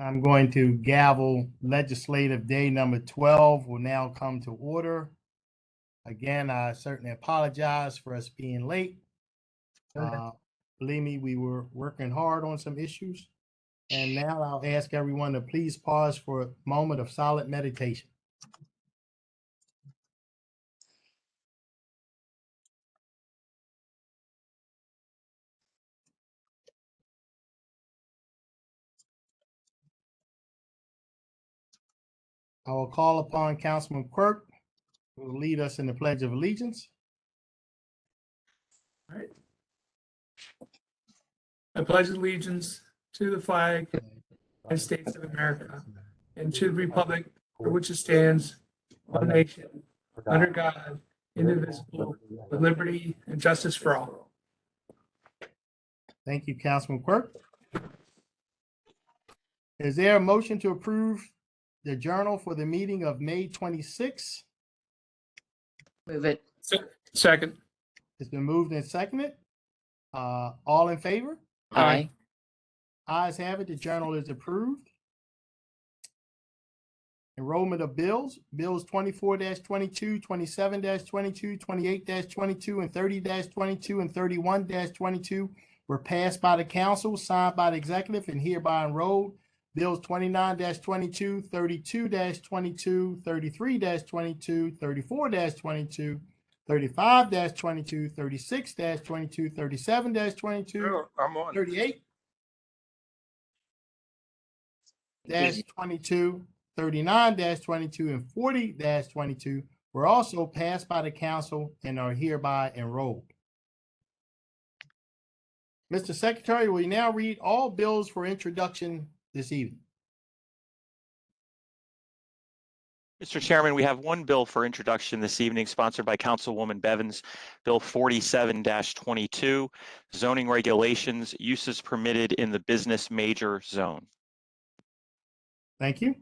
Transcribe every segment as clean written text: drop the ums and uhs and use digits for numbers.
I'm going to gavel legislative day number 12 will now come to order. Again, I certainly apologize for us being late. Believe me, we were working hard on some issues. And now I'll ask everyone to please pause for a moment of silent meditation. I will call upon Councilman Quirk, who will lead us in the Pledge of Allegiance. All right. I pledge allegiance to the flag of the United States of America and to the republic for which it stands, one nation, under God, indivisible, with liberty and justice for all. Thank you, Councilman Quirk. Is there a motion to approve the journal for the meeting of May 26th? Move it. Second. It's been moved and seconded. All in favor? Aye. Ayes have it. The journal is approved. Enrollment of bills. Bills 24-22, 27-22, 28-22, and 30-22, and 31-22 were passed by the council, signed by the executive, and hereby enrolled. Bills 29-22, 32-22, 33-22, 34-22, 35-22, 36-22, 37-22, I'm on. 38-22, 39-22, and 40-22 were also passed by the council and are hereby enrolled. Mr. Secretary, will you now read all bills for introduction this evening? Mr. Chairman, we have one bill for introduction this evening, sponsored by Councilwoman Bevins, Bill 47-22, zoning regulations, uses permitted in the business major zone. Thank you.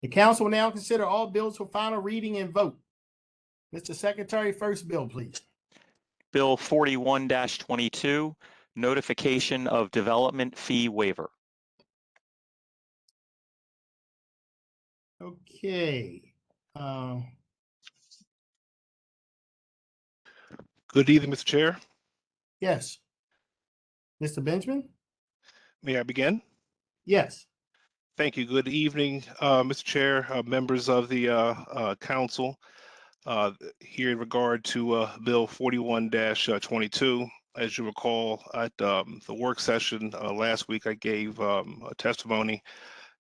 The council will now consider all bills for final reading and vote. Mr. Secretary, first bill, please. Bill 41-22, notification of development fee waiver. Okay. Good evening, Mr. Chair. Yes. Mr. Benjamin? May I begin? Yes. Thank you. Good evening, Mr. Chair, members of the council. Here in regard to Bill 41-22, as you recall, at the work session last week, I gave a testimony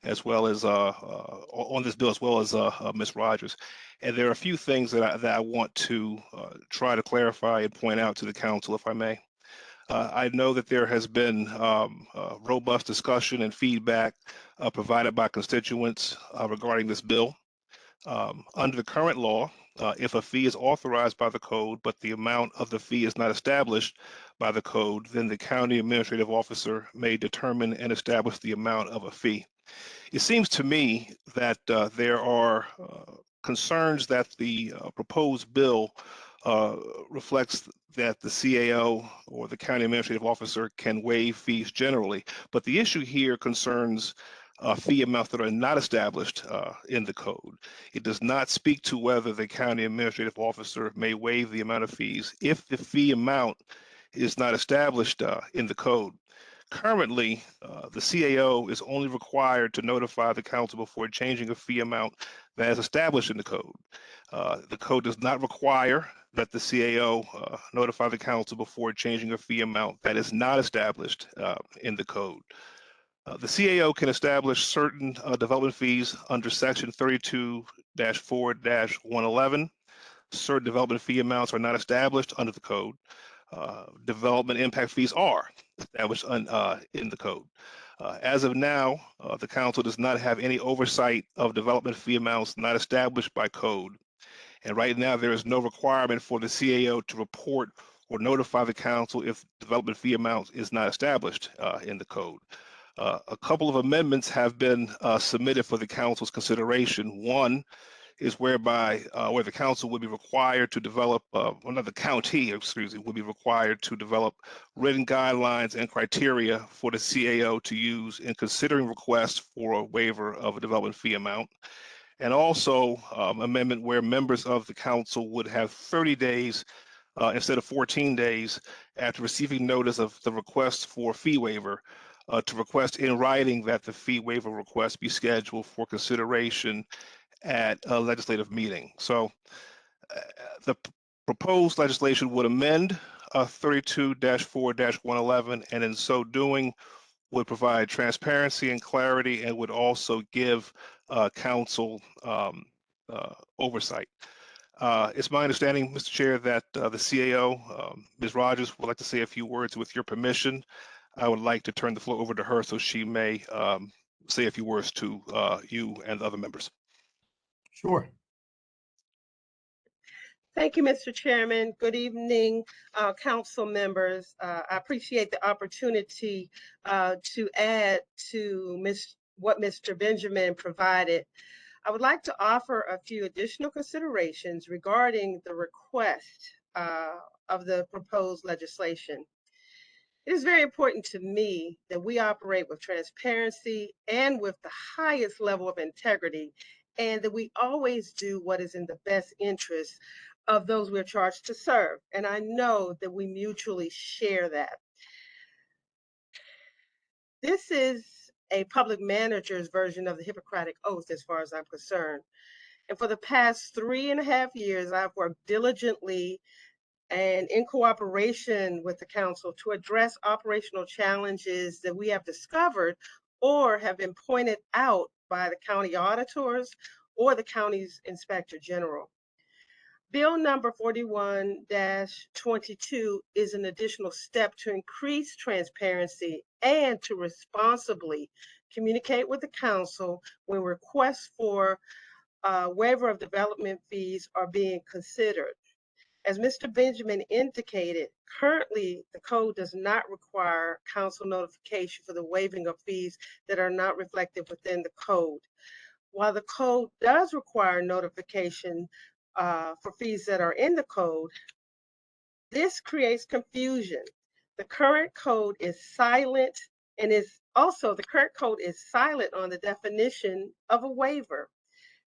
as well as on this bill, as well as Ms. Rogers. And there are a few things that I want to try to clarify and point out to the council, if I may. I know that there has been robust discussion and feedback provided by constituents regarding this bill. Under the current law, if a fee is authorized by the code, but the amount of the fee is not established by the code, then the county administrative officer may determine and establish the amount of a fee. It seems to me that there are concerns that the proposed bill reflects that the CAO or the county administrative officer can waive fees generally, but the issue here concerns fee amounts that are not established in the code. It does not speak to whether the county administrative officer may waive the amount of fees if the fee amount is not established in the code. Currently, the CAO is only required to notify the council before changing a fee amount that is established in the code. The code does not require that the CAO notify the council before changing a fee amount that is not established in the code. The CAO can establish certain development fees under section 32-4-111. Certain development fee amounts are not established under the code. Development impact fees are established in the code. As of now, the council does not have any oversight of development fee amounts not established by code. And right now, there is no requirement for the CAO to report or notify the council if development fee amounts is not established in the code. A couple of amendments have been submitted for the council's consideration. One is whereby where the council would be required to develop, another county, excuse me, would be required to develop written guidelines and criteria for the CAO to use in considering requests for a waiver of a development fee amount. And also amendment where members of the council would have 30 days instead of 14 days after receiving notice of the request for fee waiver to request in writing that the fee waiver request be scheduled for consideration at a legislative meeting. So the proposed legislation would amend 32-4-111, and in so doing would provide transparency and clarity and would also give council oversight. It's my understanding, Mr. Chair, that the CAO, Ms. Rogers, would like to say a few words with your permission. I would like to turn the floor over to her so she may say a few words to you and the other members. Sure. Thank you, Mr. Chairman. Good evening, council members. I appreciate the opportunity to add to what Mr. Benjamin provided. I would like to offer a few additional considerations regarding the request of the proposed legislation. It is very important to me that we operate with transparency and with the highest level of integrity, and that we always do what is in the best interest of those we're charged to serve. And I know that we mutually share that. This is a public manager's version of the Hippocratic Oath, as far as I'm concerned. And for the past 3.5 years, I've worked diligently and in cooperation with the council to address operational challenges that we have discovered or have been pointed out by the county auditors or the county's inspector general. Bill number 41-22 is an additional step to increase transparency and to responsibly communicate with the council when requests for waiver of development fees are being considered. As Mr. Benjamin indicated, currently the code does not require council notification for the waiving of fees that are not reflected within the code. While the code does require notification for fees that are in the code, this creates confusion. The current code is silent and the current code is silent on the definition of a waiver.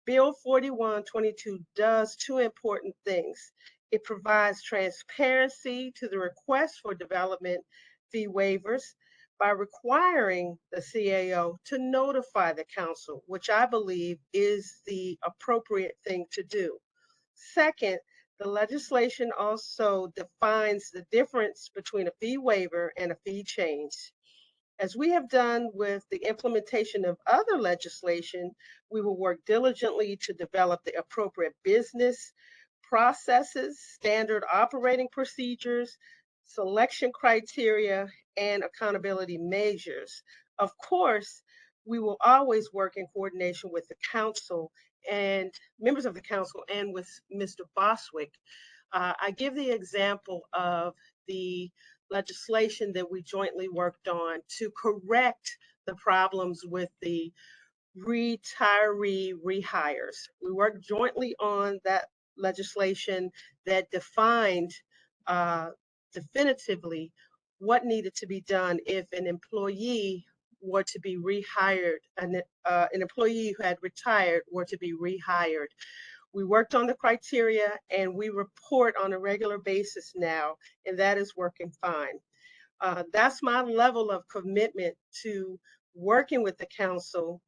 Bill 4122 does two important things. It provides transparency to the request for development fee waivers by requiring the CAO to notify the council, which I believe is the appropriate thing to do. Second, the legislation also defines the difference between a fee waiver and a fee change. As we have done with the implementation of other legislation, we will work diligently to develop the appropriate business processes, standard operating procedures, selection criteria, and accountability measures. Of course, we will always work in coordination with the council and members of the council and with Mr. Boswick. I give the example of the legislation that we jointly worked on to correct the problems with the retiree rehires. We worked jointly on that legislation that defined definitively what needed to be done if an employee were to be rehired, an employee who had retired were to be rehired. We worked on the criteria and we report on a regular basis now, and that is working fine. That's my level of commitment to working with the council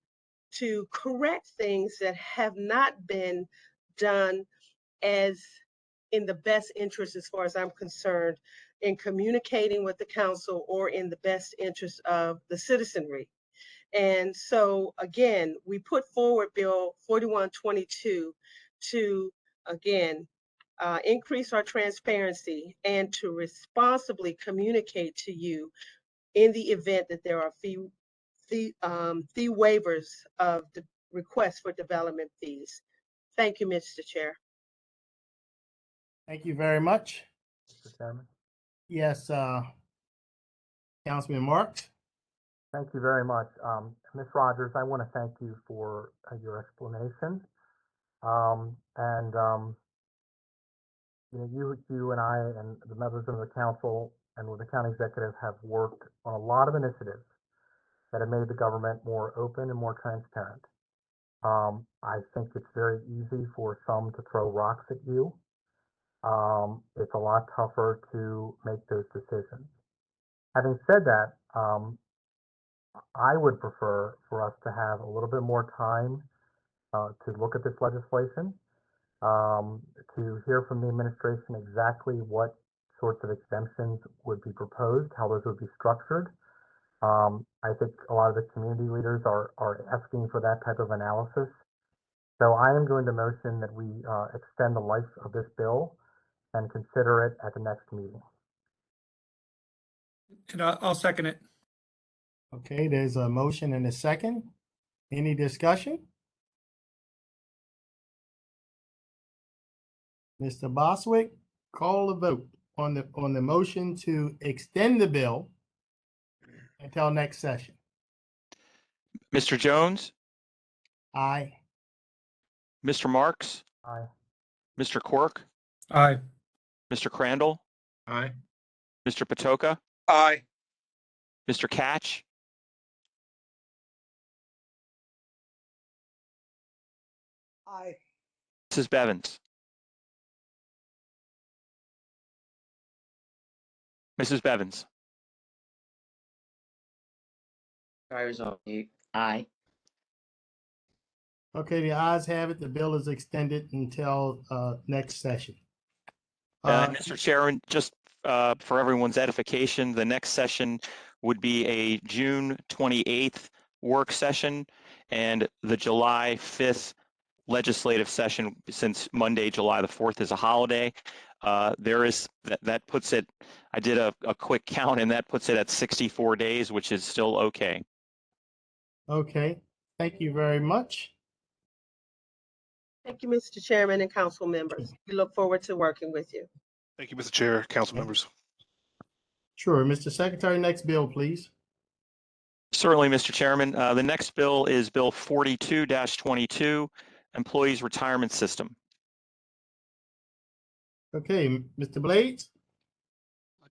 to correct things that have not been done as in the best interest, as far as I'm concerned, in communicating with the council or in the best interest of the citizenry. And so again, we put forward Bill 4122 to, again, increase our transparency and to responsibly communicate to you in the event that there are fee waivers of the request for development fees. Thank you, Mr. Chair. Thank you very much. Mr. Chairman. Yes, Councilman Marks. Thank you very much. Ms. Rogers, I want to thank you for your explanation. And you and I and the members of the council and with the county executive have worked on a lot of initiatives that have made the government more open and more transparent. I think it's very easy for some to throw rocks at you. It's a lot tougher to make those decisions. Having said that, I would prefer for us to have a little bit more time to look at this legislation, to hear from the administration exactly what sorts of exemptions would be proposed, how those would be structured. I think a lot of the community leaders are asking for that type of analysis. So I am going to motion that we extend the life of this bill and consider it at the next meeting. And I'll second it. Okay, there's a motion and a second. Any discussion? Mr. Boswick, call the vote on the motion to extend the bill until next session. Mr. Jones, Aye. Mr. Marks, Aye. Mr. Quirk, Aye. Mr. Crandall, Aye. Mr. Patoka, Aye. Mr. Catch, Aye. Mrs. Bevins. Mrs. Bevins. I was on mute. Aye. Okay, the ayes have it. The bill is extended until next session. Mr. Chairman, just for everyone's edification, the next session would be a June 28th work session and the July 5th legislative session, since Monday, July the 4th is a holiday. There is, that puts it, I did a quick count and that puts it at 64 days, which is still okay. Okay, thank you very much. Thank you, Mr. Chairman and council members. We look forward to working with you. Thank you, Mr. Chair, council members. Sure, Mr. Secretary, next bill, please. Certainly, Mr. Chairman. The next bill is Bill 42-22, Employees Retirement System. Okay, Mr. Blades.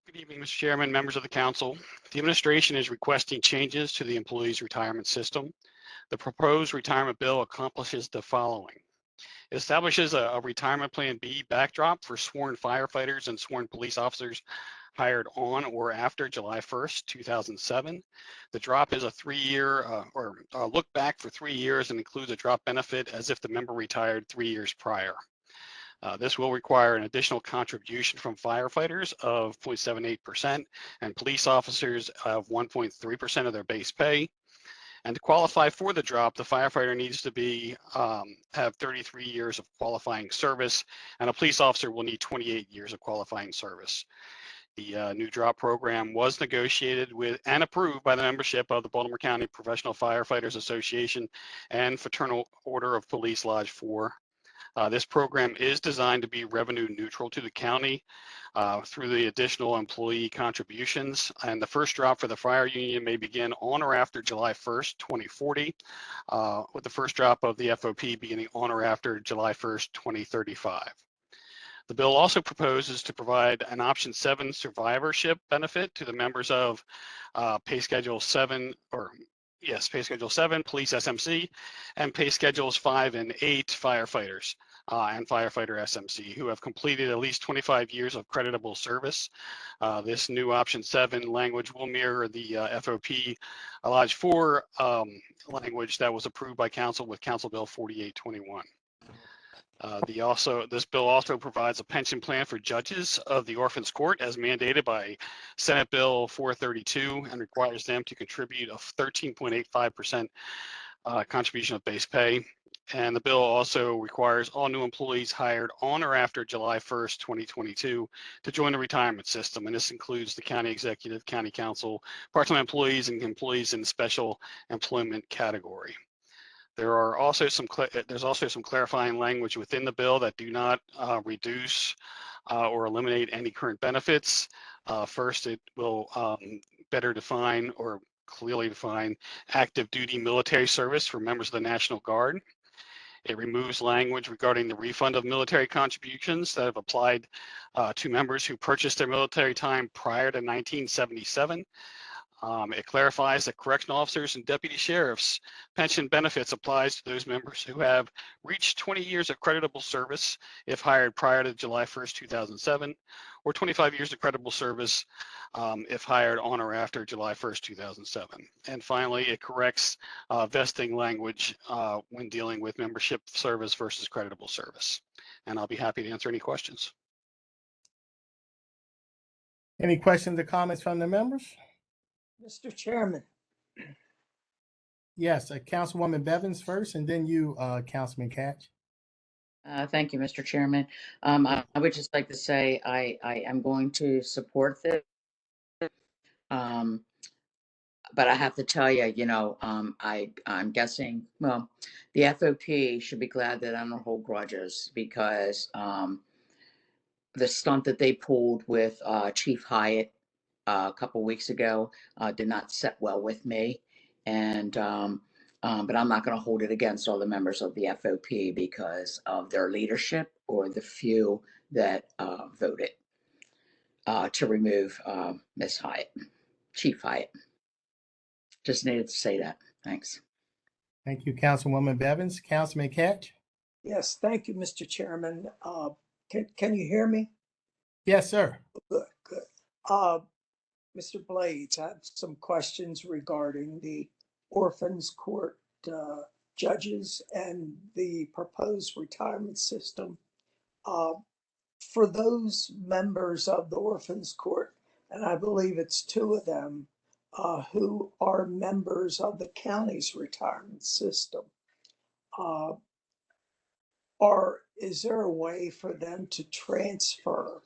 Good evening, Mr. Chairman, members of the council. The administration is requesting changes to the employees' retirement system. The proposed retirement bill accomplishes the following. It establishes a retirement plan B backdrop for sworn firefighters and sworn police officers hired on or after July 1st, 2007. The drop is a 3-year or look back for 3 years and includes a drop benefit as if the member retired 3 years prior. This will require an additional contribution from firefighters of 0.78% and police officers of 1.3% of their base pay. And to qualify for the drop, the firefighter needs to be have 33 years of qualifying service, and a police officer will need 28 years of qualifying service. The new drop program was negotiated with and approved by the membership of the Baltimore County Professional Firefighters Association and Fraternal Order of Police Lodge 4. This program is designed to be revenue neutral to the county through the additional employee contributions. And the first drop for the fire union may begin on or after July 1st, 2040, with the first drop of the FOP beginning on or after July 1st, 2035. The bill also proposes to provide an option 7 survivorship benefit to the members of pay schedule 7 pay schedule 7 police SMC and pay schedules 5 and 8 firefighters and firefighter SMC who have completed at least 25 years of creditable service. This new option 7 language will mirror the FOP Lodge 4 language that was approved by council with Council Bill 4821. This bill also provides a pension plan for judges of the Orphans Court as mandated by Senate Bill 432 and requires them to contribute a 13.85% contribution of base pay. And the bill also requires all new employees hired on or after July 1st, 2022 to join the retirement system. And this includes the county executive, county council, part-time employees, and employees in the special employment category. There's also some clarifying language within the bill that do not reduce or eliminate any current benefits. First, it will better define or clearly define active duty military service for members of the National Guard. It removes language regarding the refund of military contributions that have applied to members who purchased their military time prior to 1977. It clarifies that correctional officers and deputy sheriffs' pension benefits applies to those members who have reached 20 years of creditable service if hired prior to July 1st, 2007, or 25 years of creditable service if hired on or after July 1st, 2007. And finally, it corrects vesting language when dealing with membership service versus creditable service. And I'll be happy to answer any questions. Any questions or comments from the members? Mr. Chairman, Yes, Councilwoman Bevins first, and then you, Councilman Catch. Thank you, Mr. Chairman. I would just like to say I am going to support this. But I have to tell you, I'm guessing, well, the FOP should be glad that I don't hold grudges because the stunt that they pulled with Chief Hyatt a couple weeks ago did not set well with me. And but I'm not going to hold it against all the members of the FOP because of their leadership or the few that voted to remove Miss Hyatt, Chief Hyatt. Just needed to say that. Thanks. Thank you, Councilwoman Bevins. Councilman Catch? yes, thank you, Mr. Chairman. Can you hear me? Yes, sir. Good, good. Mr. Blades, I have some questions regarding the Orphans Court judges and the proposed retirement system. For those members of the Orphans Court, and I believe it's 2 of them, who are members of the county's retirement system, is there a way for them to transfer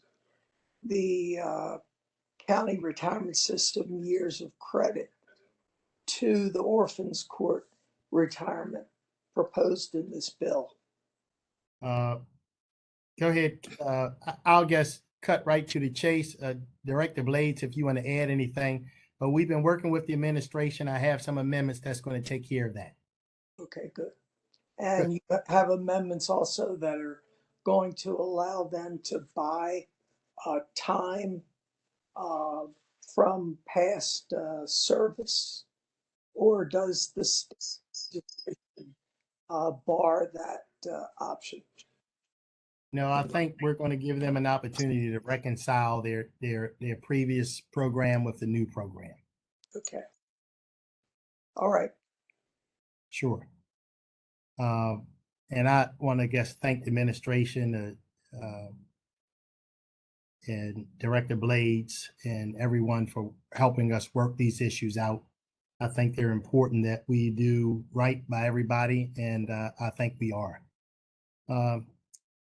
the county retirement system years of credit to the Orphans Court retirement proposed in this bill? Go ahead. I'll just cut right to the chase. Director Blades, if you want to add anything, but we've been working with the administration. I have some amendments that's going to take care of that. Okay, good. And you have amendments also that are going to allow them to buy time from past service, or does this bar that option? No, I think we're going to give them an opportunity to reconcile their previous program with the new program. Okay. All right. Sure. And I want to thank the administration and Director Blades and everyone for helping us work these issues out. I think they're important that we do right by everybody, and I think we are.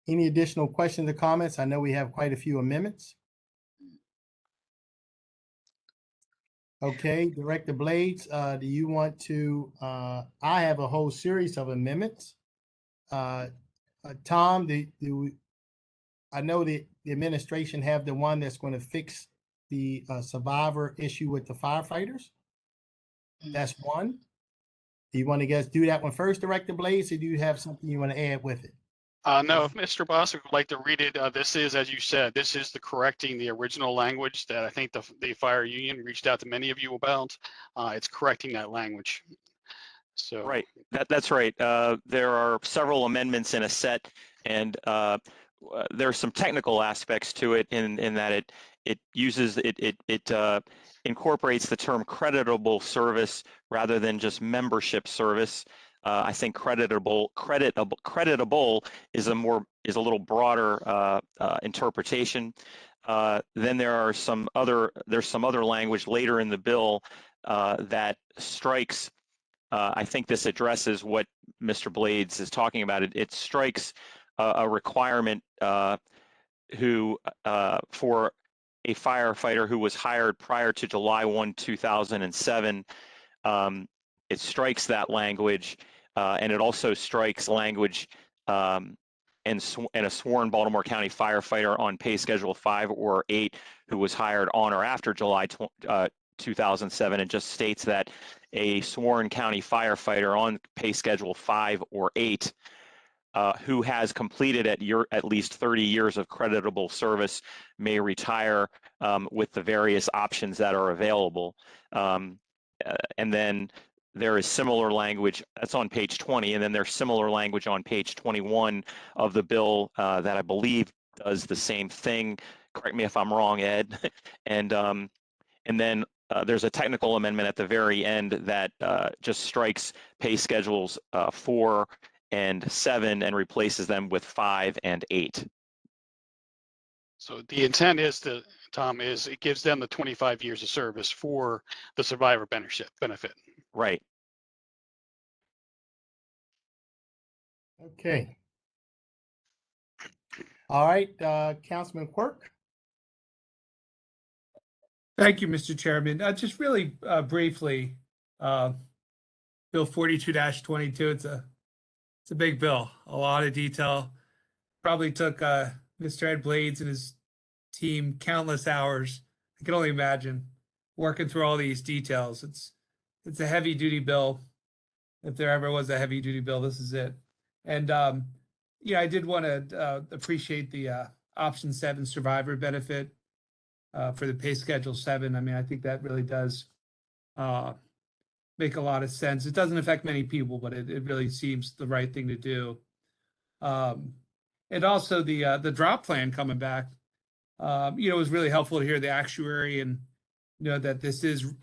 Any additional questions or comments? I know we have quite a few amendments. Okay, Director Blades, do you want to, I have a whole series of amendments. Tom, I know the administration have the one that's going to fix the survivor issue with the firefighters. That's one. Do you want to do that one first, Director Blades, or do you have something you want to add with it? No, if Mr. Boswick would like to read it, this is, as you said, this is the correcting the original language that I think the fire union reached out to many of you about. It's correcting that language. So Right, that's right. There are several amendments in a set, and there are some technical aspects to it in that it uses it incorporates the term creditable service rather than just membership service. I think creditable is a little broader interpretation. Then there's some other language later in the bill that strikes. I think this addresses what Mr. Blades is talking about. It strikes a requirement for a firefighter who was hired prior to July 1, 2007. It strikes that language, and it also strikes language and a sworn Baltimore County firefighter on pay schedule 5 or 8 who was hired on or after July 2007, and just states that a sworn county firefighter on pay schedule 5 or 8 who has completed at least 30 years of creditable service may retire with the various options that are available. And then there is similar language that's on page 20, and then there's similar language on page 21 of the bill that I believe does the same thing. Correct me if I'm wrong, Ed. And then there's a technical amendment at the very end that just strikes pay schedules 4 and 7 and replaces them with 5 and 8. So the intent is Tom, is it gives them the 25 years of service for the survivor benefit. Right. Okay. All right, Councilman Quirk. Thank you, Mr. Chairman. Just really briefly, Bill 42-22, it's a big bill, a lot of detail. Probably took Mr. Ed Blades and his team countless hours. I can only imagine working through all these details. It's a heavy duty bill. If there ever was a heavy duty bill, this is it. And yeah, I did want to appreciate the option 7 survivor benefit for the pay schedule 7. I mean, I think that really does make a lot of sense. It doesn't affect many people, but it really seems the right thing to do. And also the drop plan coming back, it was really helpful to hear the actuary and that this is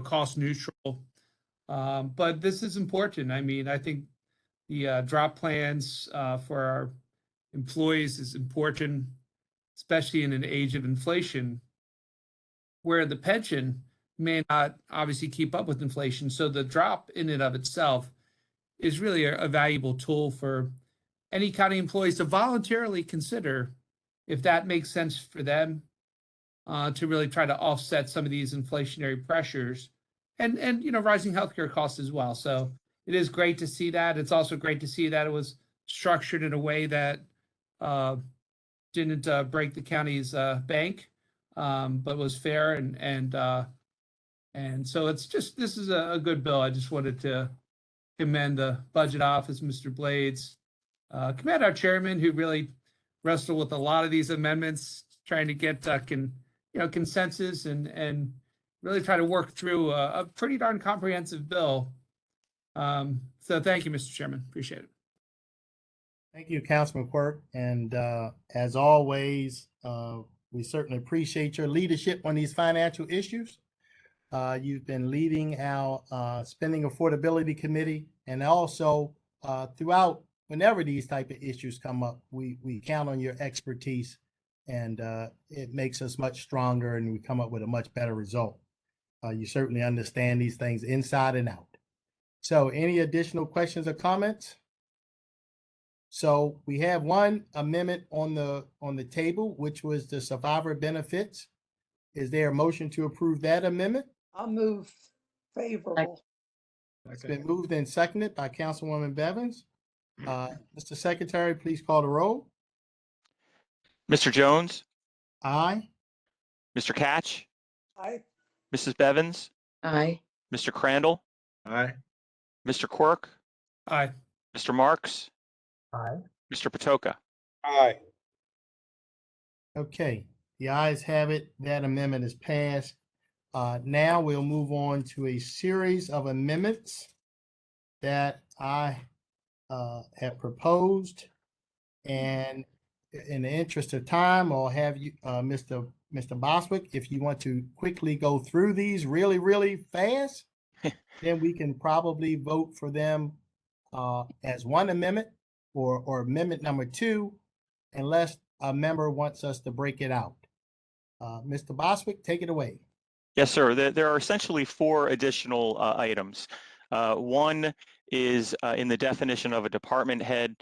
cost neutral. But this is important. I mean, I think the drop plans for our employees is important, especially in an age of inflation, where the pension may not obviously keep up with inflation. So the drop in and of itself is really a valuable tool for any county employees to voluntarily consider if that makes sense for them to really try to offset some of these inflationary pressures and rising healthcare costs as well. So it is great to see that. It's also great to see that it was structured in a way that didn't break the county's bank, but was fair and so it's just, this is a good bill. I just wanted to commend the budget office, Mr. Blades, commend our chairman who really wrestled with a lot of these amendments, trying to get consensus and really try to work through a pretty darn comprehensive bill. So thank you, Mr. Chairman. Appreciate it. Thank you, Councilman Quirk. And as always, we certainly appreciate your leadership on these financial issues. You've been leading our Spending Affordability Committee, and also throughout, whenever these type of issues come up, we count on your expertise, and it makes us much stronger, and we come up with a much better result. You certainly understand these things inside and out. So any additional questions or comments? So we have one amendment on the table, which was the survivor benefits. Is there a motion to approve that amendment? I'll move favorable. It's been moved and seconded by Councilwoman Bevins. Mr. Secretary, please call the roll. Mr. Jones, Aye. Mr. Catch, Aye. Mrs. Bevins, Aye. Mr. Crandall, Aye. Mr. Quirk, Aye. Mr. Marks, Aye. Mr. Patoka. Aye. Okay, the ayes have it. That amendment is passed. Now we'll move on to a series of amendments that I have proposed. And in the interest of time, I'll have you, Mr. Boswick, if you want to quickly go through these really, really fast, then we can probably vote for them as one amendment or amendment number 2, unless a member wants us to break it out. Mr. Boswick, take it away. Yes, sir. There are essentially 4 additional items. One is in the definition of a department head.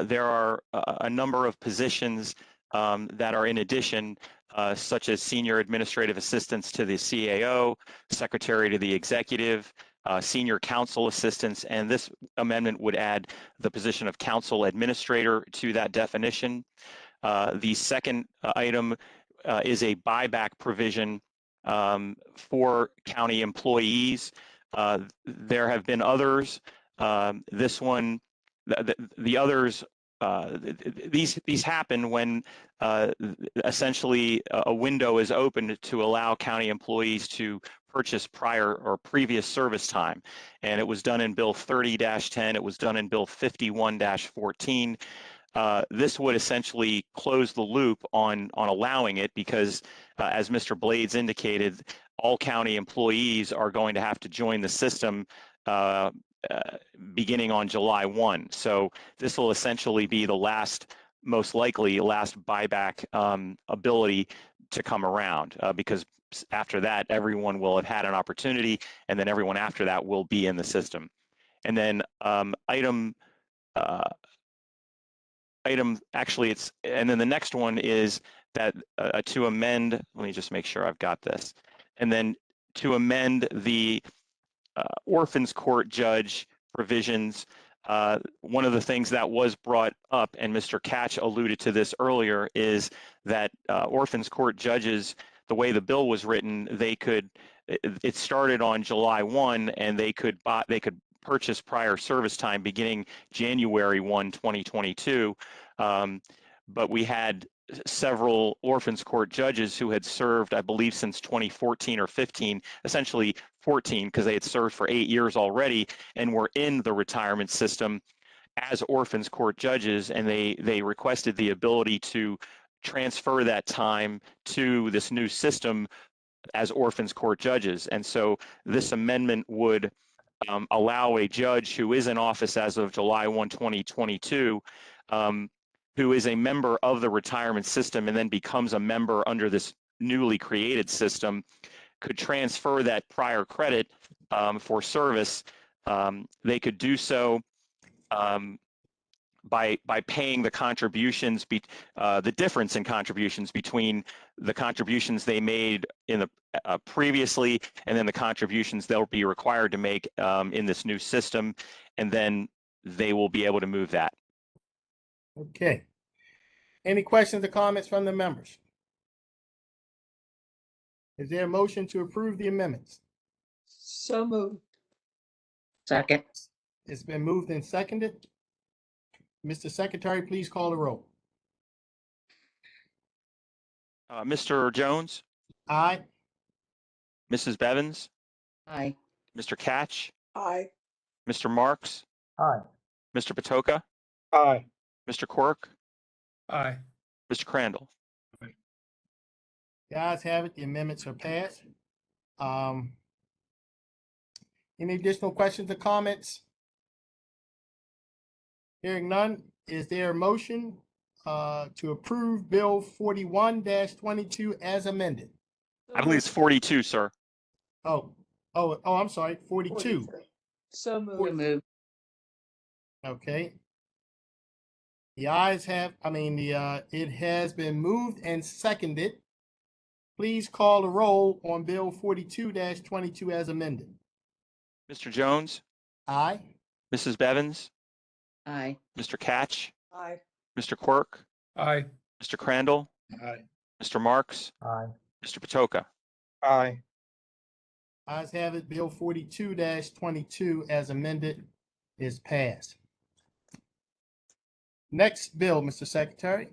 There are a number of positions that are in addition, such as senior administrative assistants to the CAO, secretary to the executive, senior counsel assistants, and this amendment would add the position of counsel administrator to that definition. The second item is a buyback provision for county employees. There have been others. This one the others, these happen when essentially a window is opened to allow county employees to purchase prior or previous service time. And it was done in Bill 30-10, it was done in Bill 51-14. This would essentially close the loop on allowing it because, as Mr. Blades indicated, all county employees are going to have to join the system beginning on July 1. So this will essentially be the most likely last buyback ability to come around because after that, everyone will have had an opportunity, and then everyone after that will be in the system. And then and then the next one is that to amend, let me just make sure I've got this. And then to amend the orphans court judge provisions, one of the things that was brought up, and Mr. Catch alluded to this earlier, is that orphans court judges, the way the bill was written, it started on July 1 and they could purchase prior service time beginning January 1, 2022. But we had several orphans court judges who had served, I believe, since 2014 or 15, essentially 14, because they had served for 8 years already and were in the retirement system as orphans court judges, and they requested the ability to transfer that time to this new system as orphans court judges. And so this amendment would allow a judge who is in office as of July 1, 2022, who is a member of the retirement system and then becomes a member under this newly created system, could transfer that prior credit for service. They could do so by paying the contributions, the difference in contributions between the contributions they made in the previously and then the contributions they'll be required to make in this new system, and then they will be able to move that. Okay. Any questions or comments from the members? Is there a motion to approve the amendments? So moved. Second, It's been moved and seconded. Mr. Secretary, please call the roll. Mr. Jones, Aye. Mrs. Bevins, aye. Mr. Catch, Aye. Mr. Marks, Aye. Mr. Patoka, Aye. Mr. Quirk, Aye. Mr. Crandall. The ayes have it. The amendments are passed. Any additional questions or comments? Hearing none, is there a motion to approve Bill 41-22 as amended? I believe it's 42, sir. I'm sorry, 42. So So moved. moved. Okay. The ayes have, it has been moved and seconded. Please call the roll on Bill 42-22 as amended. Mr. Jones, Aye. Mrs. Bevins, Aye. Mr. Catch, Aye. Mr. Quirk, Aye. Mr. Crandall, Aye. Mr. Marks, Aye. Mr. Patoka. Aye. Ayes have it. Bill 42-22 as amended is passed. Next bill, Mr. Secretary.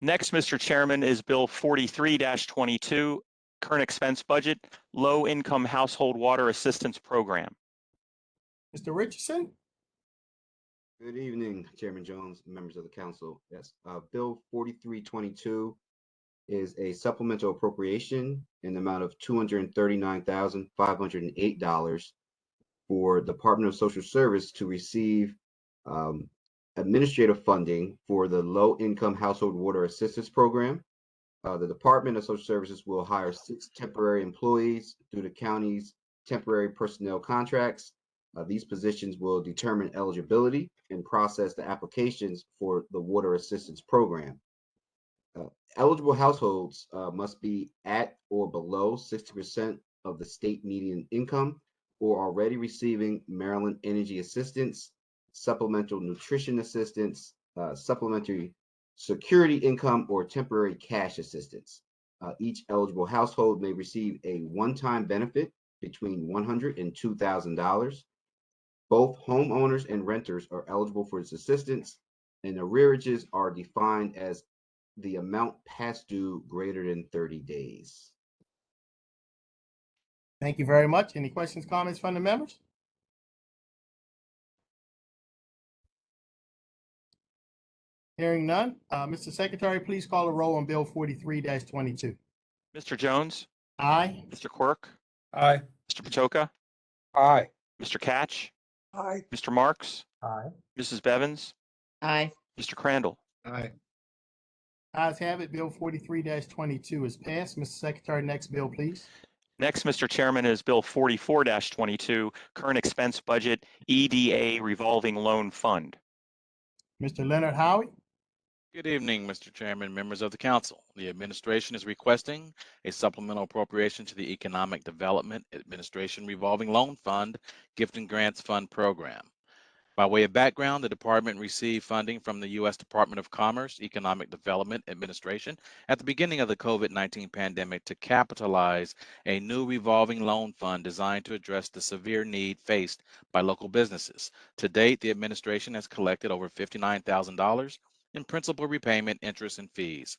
Next, Mr. Chairman, is Bill 43-22, current expense budget, low income household water assistance program. Mr. Richardson. Good evening, Chairman Jones, members of the council. Yes, Bill 4322 is a supplemental appropriation in the amount of $239,508 for Department of Social Service to receive administrative funding for the Low Income Household Water Assistance Program. The Department of Social Services will hire 6 temporary employees through the county's temporary personnel contracts. These positions will determine eligibility and process the applications for the water assistance program. Eligible households must be at or below 60% of the state median income or already receiving Maryland Energy Assistance, supplemental nutrition assistance, supplementary security income, or temporary cash assistance. Each eligible household may receive a one-time benefit between $100 and $2,000. Both homeowners and renters are eligible for this assistance, and arrearages are defined as the amount past due greater than 30 days. Thank you very much. Any questions, comments from the members? Hearing none, Mr. Secretary, please call a roll on Bill 43-22. Mr. Jones, Aye. Mr. Quirk, Aye. Mr. Patoka, Aye. Mr. Catch, Aye. Mr. Marks, Aye. Mrs. Bevins, Aye. Mr. Crandall. Aye. Ayes have it. Bill 43-22 is passed. Mr. Secretary, next bill, please. Next, Mr. Chairman, is Bill 44-22, Current Expense Budget EDA Revolving Loan Fund. Mr. Leonard Howie. Good evening, Mr. Chairman, members of the council. The administration is requesting a supplemental appropriation to the Economic Development Administration Revolving Loan Fund Gift and Grants Fund Program. By way of background, the department received funding from the U.S. Department of Commerce Economic Development Administration at the beginning of the COVID-19 pandemic to capitalize a new revolving loan fund designed to address the severe need faced by local businesses. To date, the administration has collected over $59,000 in principal repayment, interest, and fees.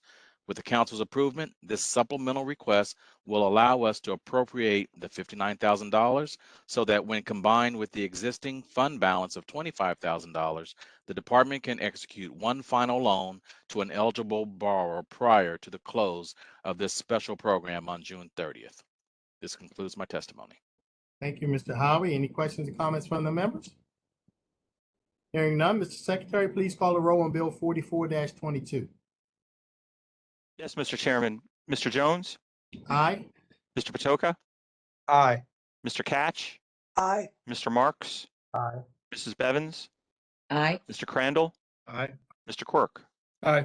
With the council's approval, this supplemental request will allow us to appropriate the $59,000 so that when combined with the existing fund balance of $25,000, the department can execute one final loan to an eligible borrower prior to the close of this special program on June 30th. This concludes my testimony. Thank you, Mr. Howie. Any questions or comments from the members? Hearing none, Mr. Secretary, please call a roll on Bill 44-22. Yes, Mr. Chairman. Mr. Jones, Aye. Mr. Patoka, Aye. Mr. Catch, Aye. Mr. Marks, Aye. Mrs. Bevins, Aye. Mr. Crandall, Aye. Mr. Quirk. Aye.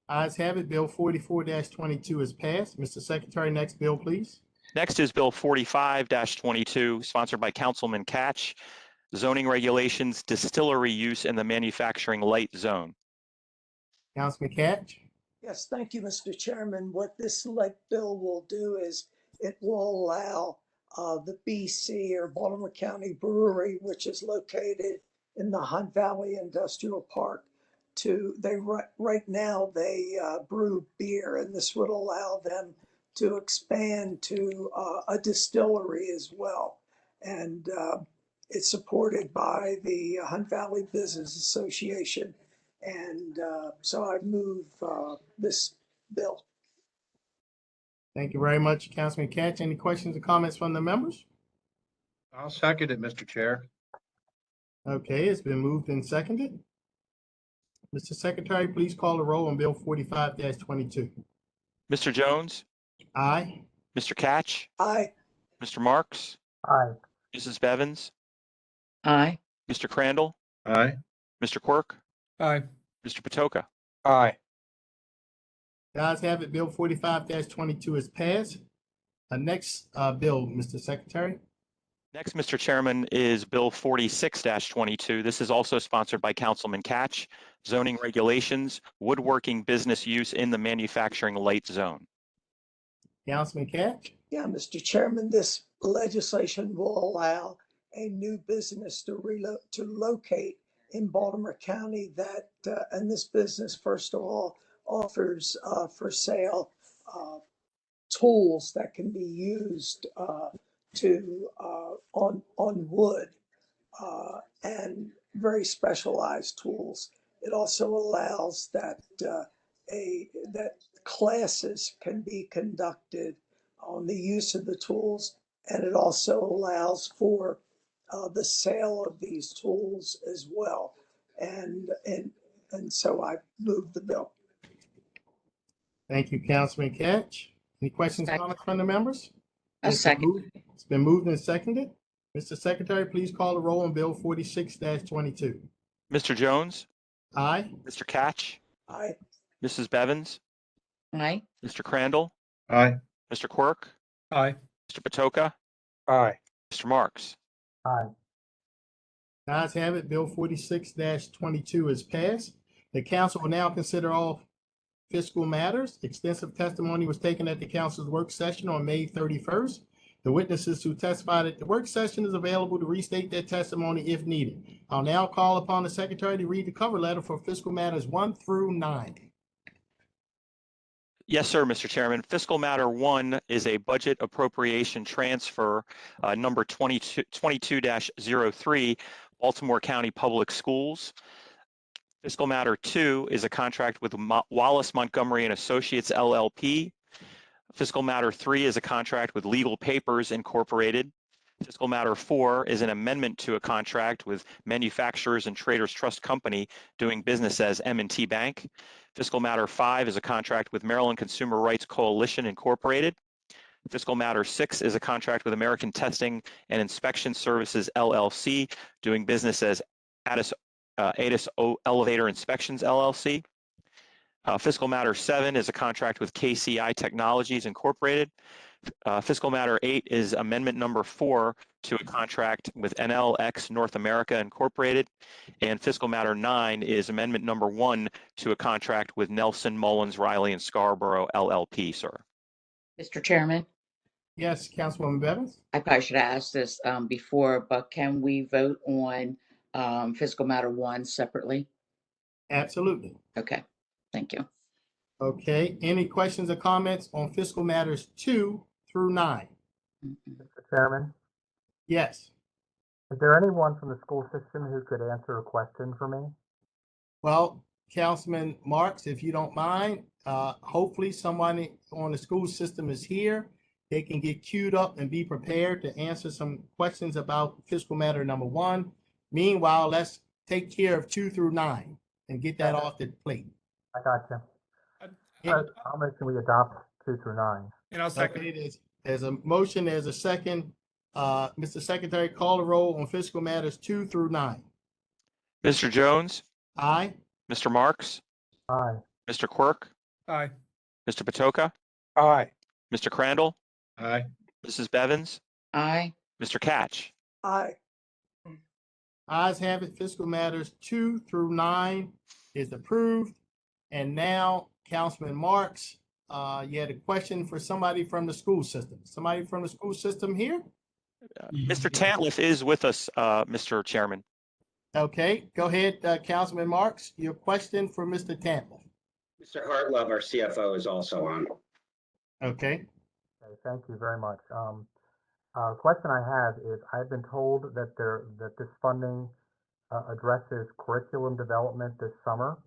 Ayes have it. Bill 44-22 is passed. Mr. Secretary, next bill, please. Next is Bill 45-22, sponsored by Councilman Catch, Zoning Regulations, Distillery Use in the Manufacturing Light Zone. Councilman Catch. Yes, thank you, Mr. Chairman. What this light bill will do is it will allow the BC or Baltimore County Brewery, which is located in the Hunt Valley Industrial Park, right now they brew beer, and this would allow them to expand to a distillery as well. And it's supported by the Hunt Valley Business Association. And so I move this bill. Thank you very much, Councilman Catch. Any questions or comments from the members? I'll second it, Mr. Chair. Okay, it's been moved and seconded. Mr. Secretary, please call the roll on Bill 45-22. Mr. Jones, Aye. Mr. Catch, Aye. Mr. Marks, Aye. Mrs. Bevins, Aye. Mr. Crandall, Aye. Mr. Quirk, Aye. Mr. Patoka. Aye. The ayes have it. Bill 45-22 is passed. Next bill, Mr. Secretary. Next, Mr. Chairman, is Bill 46-22. This is also sponsored by Councilman Catch, Zoning Regulations, Woodworking Business Use in the Manufacturing Light Zone. Councilman Catch. Yeah, Mr. Chairman, this legislation will allow a new business to locate in Baltimore County that, and this business, first of all, offers for sale tools that can be used on wood and very specialized tools. It also allows that that classes can be conducted on the use of the tools, and it also allows for the sale of these tools as well. And so I move the bill. Thank you, Councilman Catch. Any questions or comments from the members? A second. It's been moved and seconded. Mr. Secretary, please call the roll on Bill 46-22. Mr. Jones, Aye. Mr. Catch, Aye. Mrs. Bevins, Aye. Mr. Crandall, Aye. Mr. Quirk, Aye. Mr. Patoka, Aye. Mr. Marks. Aye. The ayes have it. Bill 46-22 is passed. The council will now consider all fiscal matters. Extensive testimony was taken at the council's work session on May 31st. The witnesses who testified at the work session is available to restate their testimony if needed. I'll now call upon the secretary to read the cover letter for fiscal matters 1 through 9. Yes, sir, Mr. Chairman. Fiscal matter 1 is a budget appropriation transfer number 22-03, Baltimore County Public Schools. Fiscal matter 2 is a contract with Wallace Montgomery and Associates LLP. Fiscal matter 3 is a contract with Legal Papers Incorporated. Fiscal matter 4 is an amendment to a contract with Manufacturers and Traders Trust Company doing business as M&T Bank. Fiscal matter 5 is a contract with Maryland Consumer Rights Coalition Incorporated. Fiscal matter 6 is a contract with American Testing and Inspection Services LLC doing business as ADIS Elevator Inspections LLC. Fiscal matter 7 is a contract with KCI Technologies Incorporated. Fiscal matter 8 is amendment number 4 to a contract with NLX North America Incorporated. And fiscal matter 9 is amendment number 1 to a contract with Nelson Mullins Riley and Scarborough LLP, sir. Mr. Chairman, Yes, Councilwoman Bevins? I probably should have asked this before, but can we vote on fiscal matter 1 separately? Absolutely. Okay, thank you. Okay, any questions or comments on fiscal matters 2 through 9? Mr. Chairman, Yes. is there anyone from the school system who could answer a question for me? Well, Councilman Marks, if you don't mind, hopefully someone on the school system is here. They can get queued up and be prepared to answer some questions about fiscal matter number 1. Meanwhile, let's take care of 2 through 9 and get that off the plate. I got you. I'll make sure we adopt 2 through 9. And I'll second. Okay, there's a motion, there's a second. Mr. Secretary, call the roll on fiscal matters 2 through 9. Mr. Jones, Aye. Mr. Marks, Aye. Mr. Quirk, Aye. Mr. Patoka, Aye. Mr. Crandall, Aye. Mrs. Bevins, Aye. Mr. Catch. Aye. Ayes have it. Fiscal matters 2 through 9 is approved. And now, Councilman Marks, you had a question for somebody from the school system. Somebody from the school system here? Mr. Tantliff is with us, Mr. Chairman. Okay, go ahead, Councilman Marks. Your question for Mr. Tantliff. Mr. Hartlove, our CFO, is also on. Okay, Okay, thank you very much. The question I have is, I've been told that this funding addresses curriculum development this summer.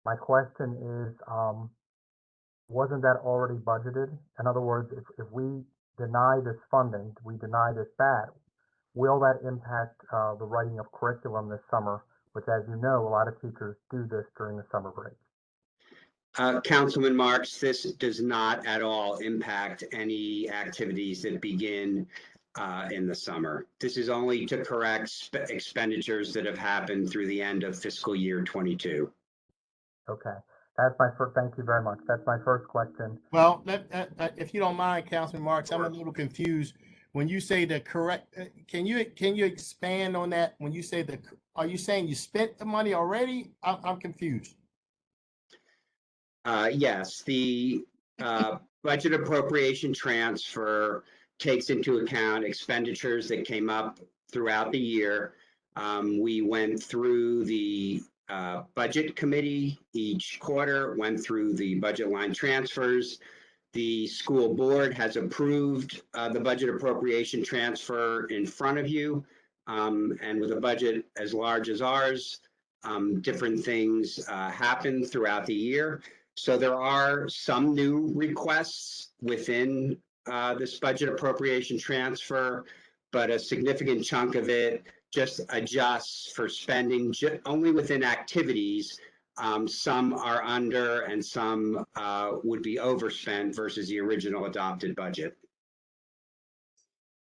My question is, wasn't that already budgeted? In other words, if we deny this funding, we deny this bat, will that impact the writing of curriculum this summer, which, as you know, a lot of teachers do this during the summer break? Councilman Marks, this does not at all impact any activities that begin in the summer. This is only to correct expenditures that have happened through the end of fiscal year 22. Okay, that's my first. Thank you very much. That's my first question. well, if you don't mind, Councilman Marks, I'm a little confused. When you say the correct, can you expand on that? When you say are you saying you spent the money already? I'm confused. Yes, the budget appropriation transfer takes into account expenditures that came up throughout the year. We went through the budget committee each quarter, went through the budget line transfers. The school board has approved the budget appropriation transfer in front of you. And with a budget as large as ours, different things happen throughout the year. So there are some new requests within this budget appropriation transfer, but a significant chunk of it just adjusts for spending only within activities. Some are under and some would be overspent versus the original adopted budget.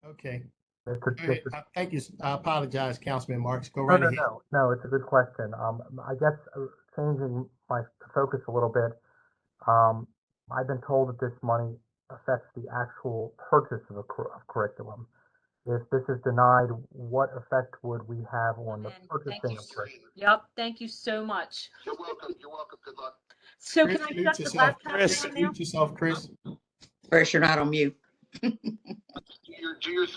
Okay. Mr. Go ahead. Mr. Thank you. I apologize, Councilman Marks. Go right ahead. No, it's a good question. I guess changing my focus a little bit, I've been told that this money affects the actual purchase of curriculum. If this is denied, what effect would we have on the purchasing of curriculum? Yep, thank you so much. You're welcome. You're welcome. Good luck. So Chris, can I mute shut the yourself. laptop Chris, down now? Mute yourself, Chris. Chris, you're not on mute.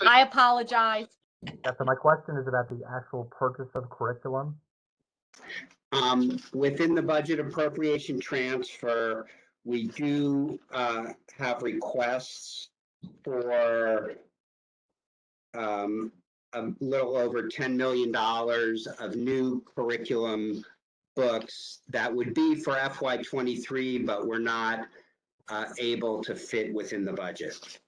I apologize. Yeah, so my question is about the actual purchase of curriculum. Within the budget appropriation transfer, we do have requests for a little over $10 million of new curriculum books that would be for FY23, but we're not able to fit within the budget.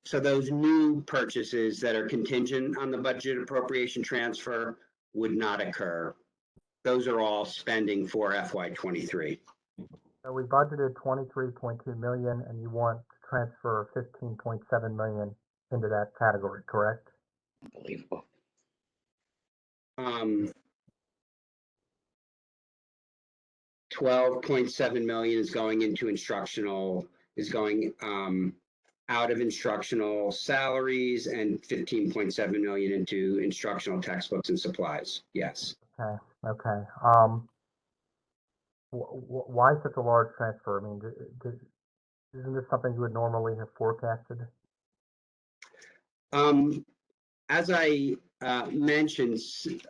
So those new purchases that are contingent on the budget appropriation transfer would not occur. Those are all spending for FY23. So we budgeted 23.2 million and you want to transfer 15.7 million into that category, correct? Unbelievable. 12.7 million is going into instructional, is going out of instructional salaries, and 15.7 million into instructional textbooks and supplies. Yes. Okay. Why such a large transfer? I mean, isn't this something you would normally have forecasted? As I mentioned,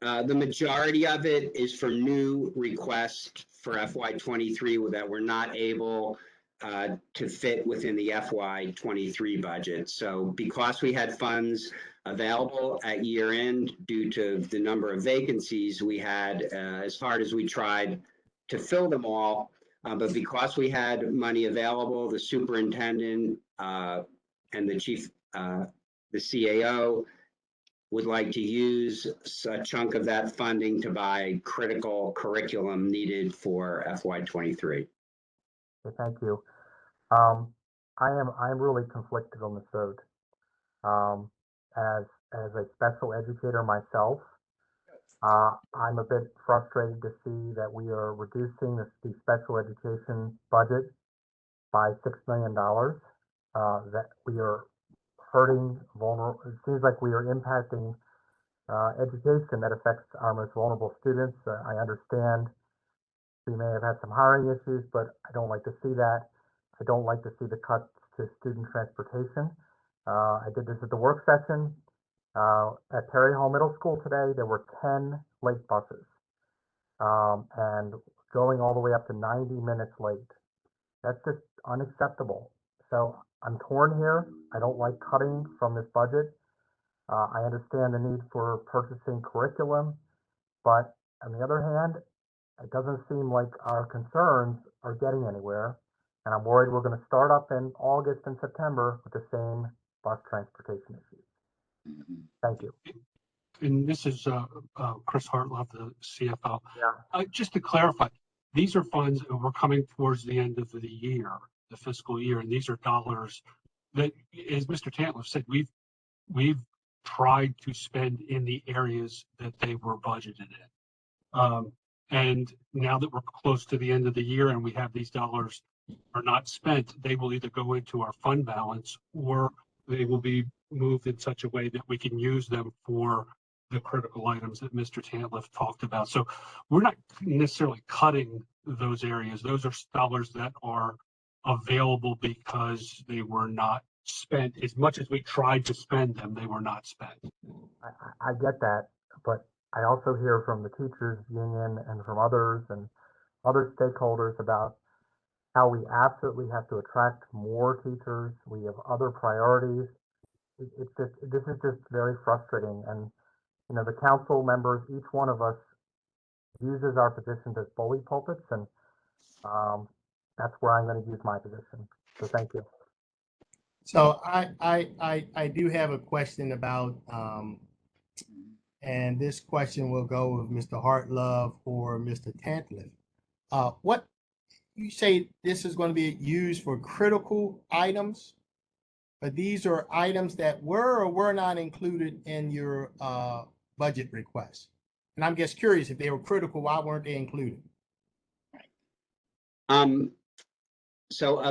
the majority of it is for new requests for FY23 that we're not able to fit within the FY23 budget. So because we had funds available at year end due to the number of vacancies we had, as hard as we tried to fill them all, but because we had money available, the superintendent and the chief, the CAO would like to use a chunk of that funding to buy critical curriculum needed for FY23. Okay, thank you. I'm really conflicted on this vote. As a special educator myself, I'm a bit frustrated to see that we are reducing the special education budget by $6 million. That we are hurting vulnerable. It seems like we are impacting education that affects our most vulnerable students. I understand we may have had some hiring issues, but I don't like to see that. I don't like to see the cuts to student transportation. I did this at the work session. At Perry Hall Middle School today, there were 10 late buses and going all the way up to 90 minutes late. That's just unacceptable. So I'm torn here. I don't like cutting from this budget. I understand the need for purchasing curriculum, but on the other hand, it doesn't seem like our concerns are getting anywhere. And I'm worried we're going to start up in August and September with the same bus transportation issues. Thank you. And this is Chris Hartlove, the CFO. Yeah. Just to clarify, these are funds, and we're coming towards the end of the year, the fiscal year, and these are dollars that, as Mr. Tantliff said, we've tried to spend in the areas that they were budgeted in. And now that we're close to the end of the year and we have these dollars are not spent, they will either go into our fund balance or they will be moved in such a way that we can use them for the critical items that Mr. Tantliff talked about. So we're not necessarily cutting those areas. Those are dollars that are available because they were not spent. As much as we tried to spend them, they were not spent. I get that, but I also hear from the teachers union and from others and other stakeholders about how we absolutely have to attract more teachers. We have other priorities. This is just very frustrating. And, you know, the council members, each one of us uses our positions as bully pulpits, and that's where I'm going to use my position. So thank you. So I do have a question about, and this question will go with Mr. Hartlove or Mr. Tantliff. What you say this is going to be used for critical items, but these are items that were or were not included in your budget request. And I'm just curious, if they were critical, why weren't they included? So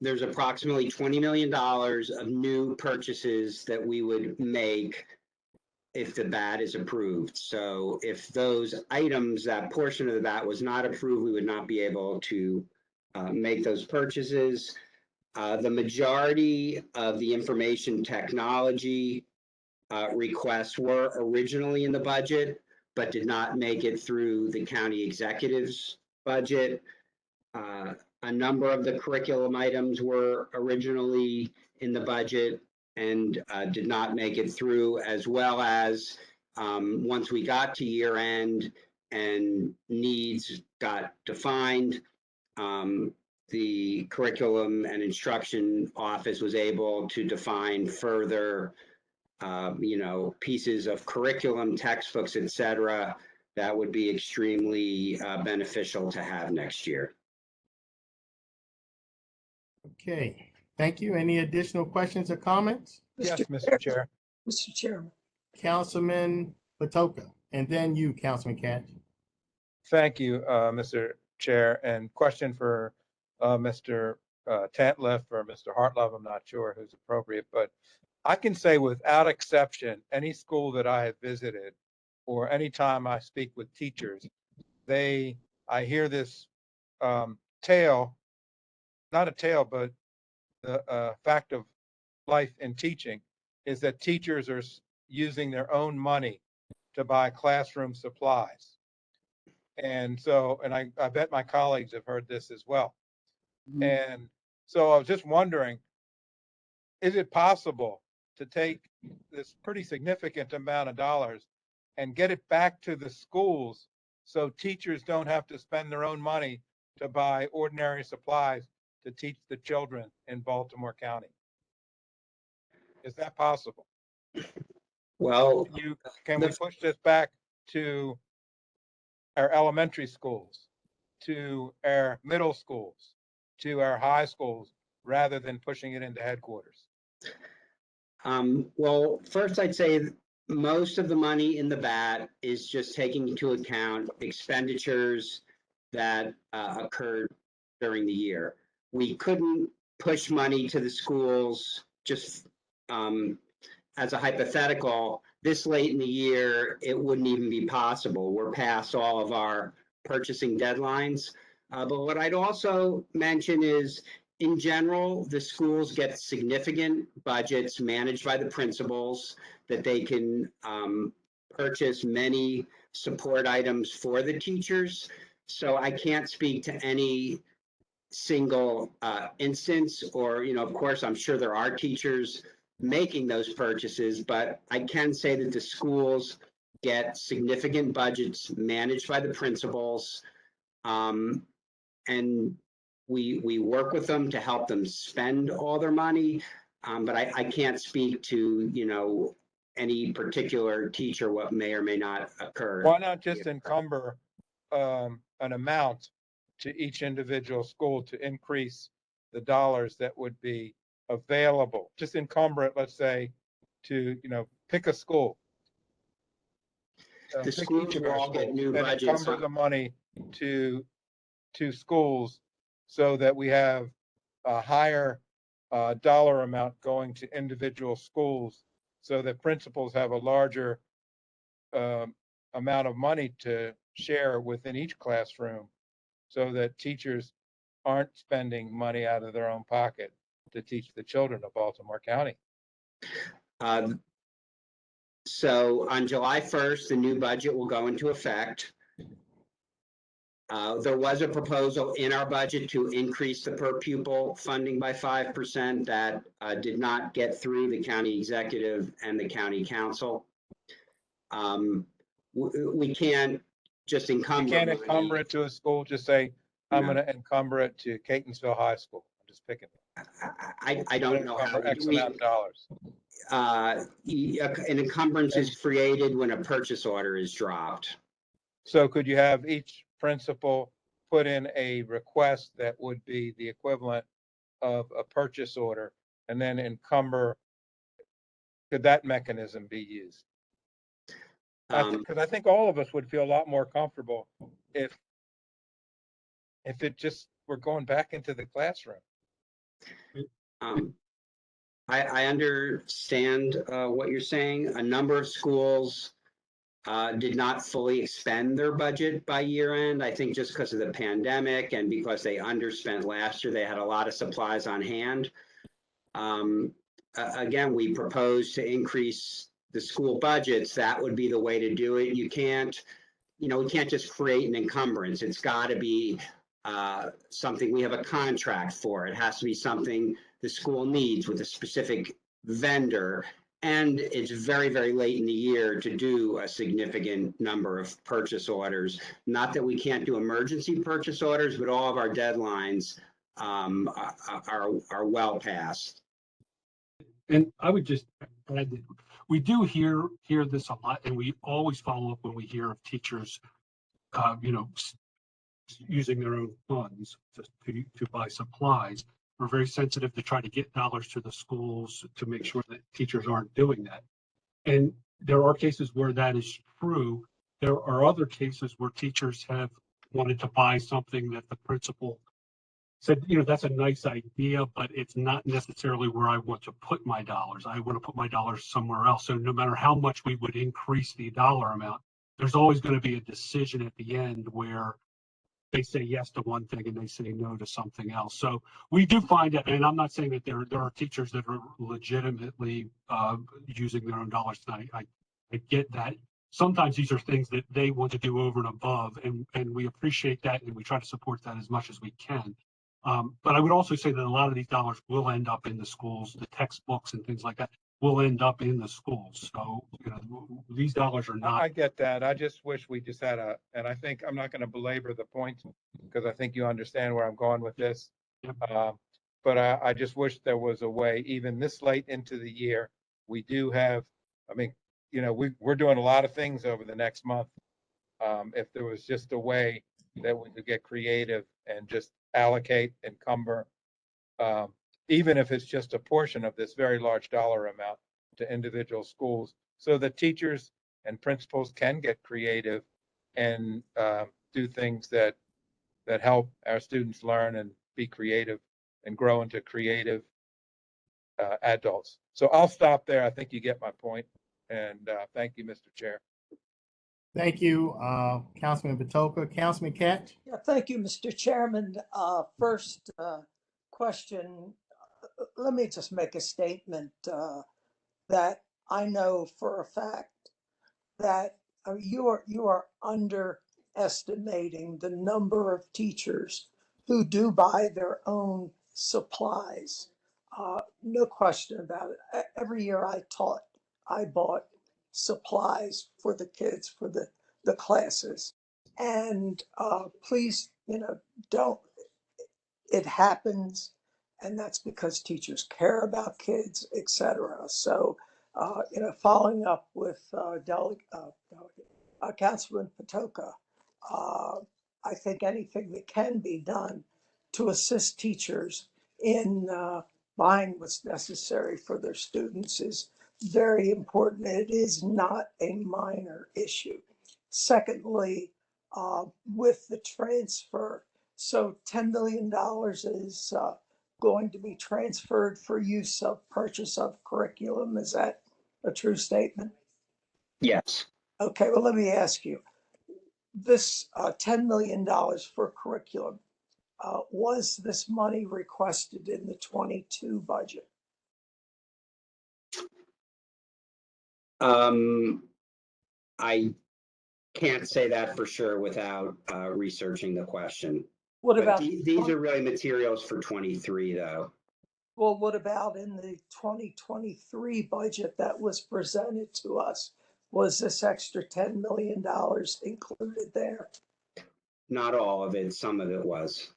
there's approximately $20 million of new purchases that we would make if the BAT is approved. So if those items, that portion of the BAT was not approved, we would not be able to make those purchases. The majority of the information technology requests were originally in the budget, but did not make it through the county executive's budget. A number of the curriculum items were originally in the budget and did not make it through, as well as once we got to year end and needs got defined, the curriculum and instruction office was able to define further pieces of curriculum, textbooks, et cetera, that would be extremely beneficial to have next year. Okay, thank you. Any additional questions or comments? Yes, Mr. Chair. Mr. Chairman. Councilman Patoka, and then you, Councilman Katz. Thank you, Mr. Chair. And question for Mr. Tantliff or Mr. Hartlove, I'm not sure who's appropriate, but I can say without exception, any school that I have visited or any time I speak with teachers, I hear this tale, not a tale, but the fact of life in teaching is that teachers are using their own money to buy classroom supplies. And so, and I bet my colleagues have heard this as well. Mm-hmm. And so I was just wondering, is it possible to take this pretty significant amount of dollars and get it back to the schools so teachers don't have to spend their own money to buy ordinary supplies to teach the children in Baltimore County? Is that possible? Well, can we push this back to our elementary schools, to our middle schools, to our high schools, rather than pushing it into headquarters? Well, first I'd say most of the money in the BAT is just taking into account expenditures that occurred during the year. We couldn't push money to the schools just as a hypothetical. This late in the year, it wouldn't even be possible. We're past all of our purchasing deadlines. But what I'd also mention is, in general, the schools get significant budgets managed by the principals that they can purchase many support items for the teachers. So I can't speak to any single instance, or, of course, I'm sure there are teachers making those purchases, but I can say that the schools get significant budgets managed by the principals. And we work with them to help them spend all their money. But I can't speak to, any particular teacher, what may or may not occur. Why not just encumber an amount to each individual school to increase the dollars that would be available? Just encumber it, let's say, to, pick a school. The schools will all get new budgets. Encumber the money to schools so that we have a higher dollar amount going to individual schools, so that principals have a larger amount of money to share within each classroom, so that teachers aren't spending money out of their own pocket to teach the children of Baltimore County. So on July 1st, the new budget will go into effect. There was a proposal in our budget to increase the per pupil funding by 5%. That did not get through the county executive and the county council. We can't just encumber. You can't encumber it to a school. Just say, I'm going to encumber it to Catonsville High School. I'm just picking it. I don't know how X amount of dollars. An encumbrance is created when a purchase order is dropped. So could you have each principal put in a request that would be the equivalent of a purchase order, and then encumber? Could that mechanism be used? Because I think all of us would feel a lot more comfortable if it just were going back into the classroom. I understand what you're saying. A number of schools did not fully expend their budget by year end. I think just because of the pandemic and because they underspent last year, they had a lot of supplies on hand. Again, we propose to increase the school budgets. That would be the way to do it. You can't, we can't just create an encumbrance. It's got to be something we have a contract for. It has to be something the school needs with a specific vendor. And it's very, very late in the year to do a significant number of purchase orders. Not that we can't do emergency purchase orders, but all of our deadlines are well past. And I would just add that we do hear this a lot, and we always follow up when we hear of teachers, using their own funds to buy supplies. We're very sensitive to try to get dollars to the schools to make sure that teachers aren't doing that. And there are cases where that is true. There are other cases where teachers have wanted to buy something that the principal said, that's a nice idea, but it's not necessarily where I want to put my dollars. I want to put my dollars somewhere else. So no matter how much we would increase the dollar amount, there's always going to be a decision at the end where they say yes to one thing and they say no to something else. So we do find that, and I'm not saying that there are teachers that are legitimately using their own dollars. I get that. Sometimes these are things that they want to do over and above, and we appreciate that, and we try to support that as much as we can. But I would also say that a lot of these dollars will end up in the schools. The textbooks and things like that will end up in the schools. So, these dollars are not. I get that. I just wish we just had and I think I'm not going to belabor the point because I think you understand where I'm going with this. Yep. But I just wish there was a way, even this late into the year, we do have, we're doing a lot of things over the next month. If there was just a way that we could get creative and just allocate, encumber, even if it's just a portion of this very large dollar amount to individual schools, so that teachers and principals can get creative and do things that help our students learn and be creative and grow into creative adults. So I'll stop there. I think you get my point. And thank you, Mr. Chair. Thank you, Councilman Patoka. Councilman Katz? Yeah, thank you, Mr. Chairman. First question, let me just make a statement that I know for a fact that you are underestimating the number of teachers who do buy their own supplies. No question about it. Every year I taught, I bought supplies for the kids, for the classes. And please, don't, it happens. And that's because teachers care about kids, et cetera. So, following up with Councilman Patoka, I think anything that can be done to assist teachers in buying what's necessary for their students is very important. It is not a minor issue. Secondly, with the transfer, so $10 million is going to be transferred for use of purchase of curriculum. Is that a true statement? Yes. Okay, well, let me ask you, this $10 million for curriculum, was this money requested in the 22 budget? I can't say that for sure without researching the question. What But about these are really materials for 23 though. Well, what about in the 2023 budget that was presented to us? Was this extra $10 million included there? Not all of it, some of it was.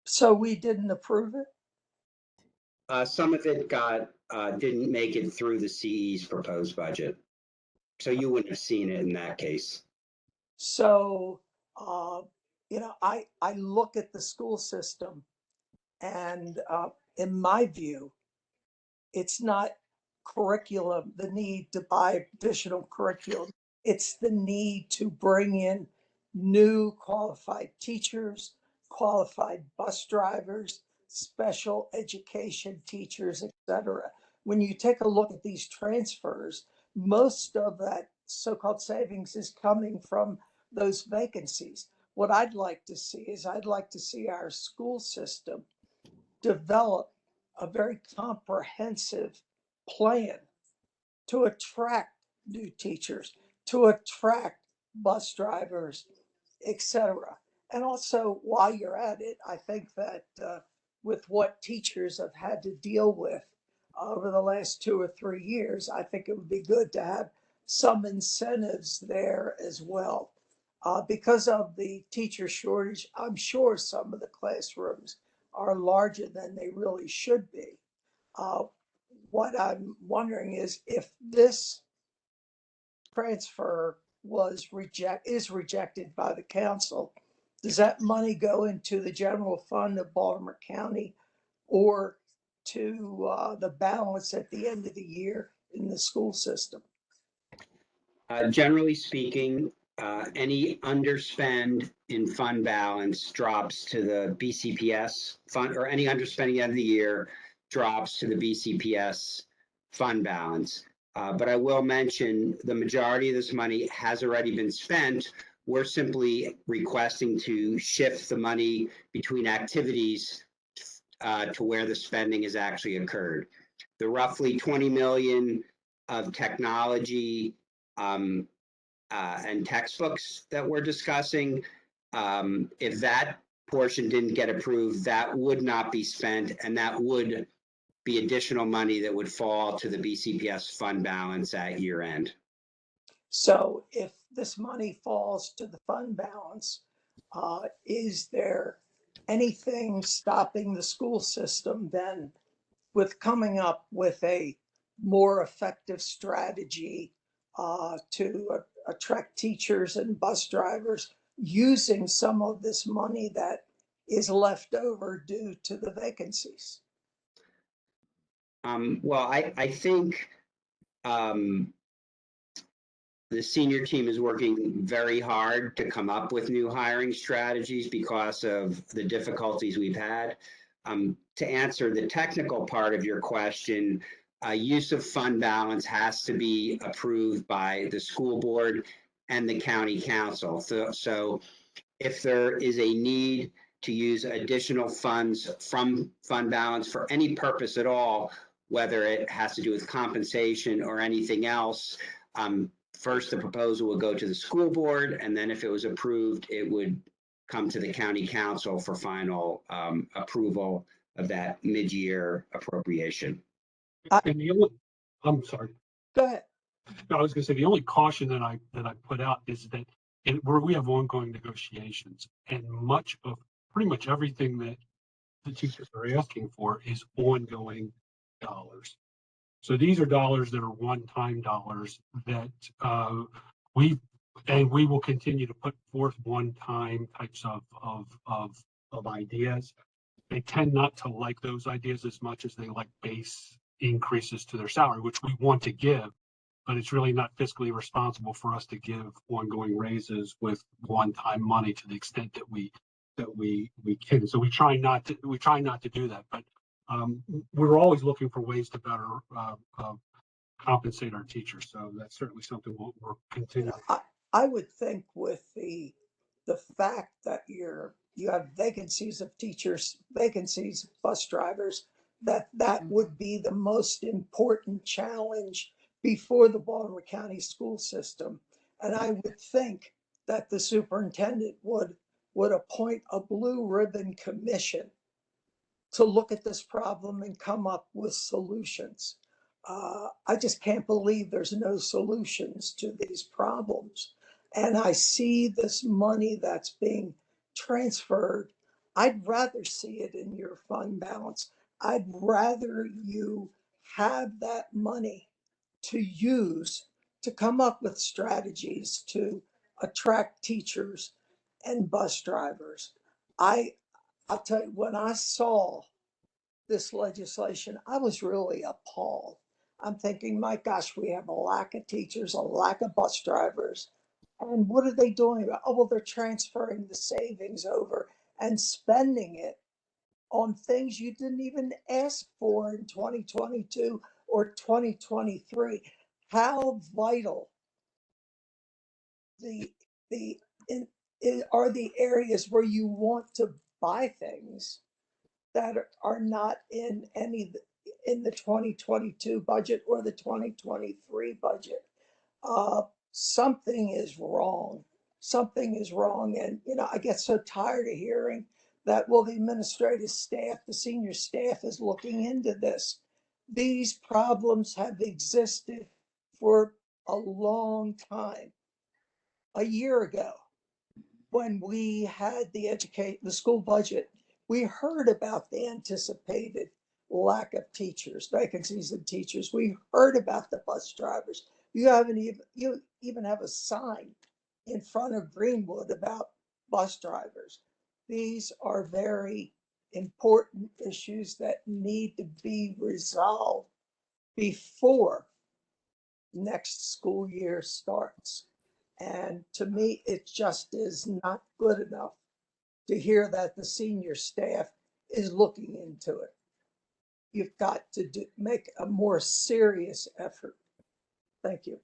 So we didn't approve it? Some of it didn't make it through the CE's proposed budget. So you wouldn't have seen it in that case. So, I look at the school system and in my view, it's not curriculum, the need to buy additional curriculum. It's the need to bring in new qualified teachers, qualified bus drivers, special education teachers, et cetera. When you take a look at these transfers, most of that so-called savings is coming from those vacancies. What I'd like to see is I'd like to see our school system develop a very comprehensive plan to attract new teachers, to attract bus drivers, etc. And also, while you're at it, I think that with what teachers have had to deal with over the last 2 or 3 years, I think it would be good to have some incentives there as well. Because of the teacher shortage, I'm sure some of the classrooms are larger than they really should be. What I'm wondering is if this transfer is rejected by the council, does that money go into the general fund of Baltimore County or to the balance at the end of the year in the school system? Generally speaking, any underspend in fund balance drops to the BCPS fund, or any underspending end of the year drops to the BCPS fund balance. But I will mention the majority of this money has already been spent. We're simply requesting to shift the money between activities to where the spending has actually occurred. The roughly 20 million of technology and textbooks that we're discussing, if that portion didn't get approved, that would not be spent, and that would be additional money that would fall to the BCPS fund balance at year end. So if this money falls to the fund balance, is there anything stopping the school system then with coming up with a more effective strategy to attract teachers and bus drivers using some of this money that is left over due to the vacancies? Well, I think the senior team is working very hard to come up with new hiring strategies because of the difficulties we've had. To answer the technical part of your question, use of fund balance has to be approved by the school board and the county council. So if there is a need to use additional funds from fund balance for any purpose at all, whether it has to do with compensation or anything else, first the proposal would go to the school board, and then if it was approved, it would come to the county council for final approval of that mid-year appropriation. And the only, I'm sorry. Go ahead. No, I was going to say the only caution that I put out is that where we have ongoing negotiations, and pretty much everything that the teachers are asking for is ongoing dollars. So these are dollars that are one-time dollars that we will continue to put forth one-time types of ideas. They tend not to like those ideas as much as they like base increases to their salary, which we want to give, but it's really not fiscally responsible for us to give ongoing raises with one-time money to the extent that we can. So we try not to do that, but we're always looking for ways to better compensate our teachers. So that's certainly something we're continuing. I would think with the fact that you have vacancies of teachers, vacancies of bus drivers, that would be the most important challenge before the Baltimore County school system. And I would think that the superintendent would appoint a blue ribbon commission to look at this problem and come up with solutions. I just can't believe there's no solutions to these problems. And I see this money that's being transferred. I'd rather see it in your fund balance. I'd rather you have that money to use to come up with strategies to attract teachers and bus drivers. I'll tell you, when I saw this legislation, I was really appalled. I'm thinking, my gosh, we have a lack of teachers, a lack of bus drivers. And what are they doing? Oh, well, they're transferring the savings over and spending it on things you didn't even ask for in 2022 or 2023. How vital the, are the areas where you want to buy things that are not in in the 2022 budget or the 2023 budget. Something is wrong. Something is wrong. And, I get so tired of hearing that, well, the administrative staff, the senior staff is looking into this. These problems have existed for a long time. A year ago, when we had the school budget, we heard about the anticipated lack of teachers, vacancies in teachers. We heard about the bus drivers. You even have a sign in front of Greenwood about bus drivers. These are very important issues that need to be resolved before next school year starts. And to me, it just is not good enough to hear that the senior staff is looking into it. You've got to make a more serious effort. Thank you.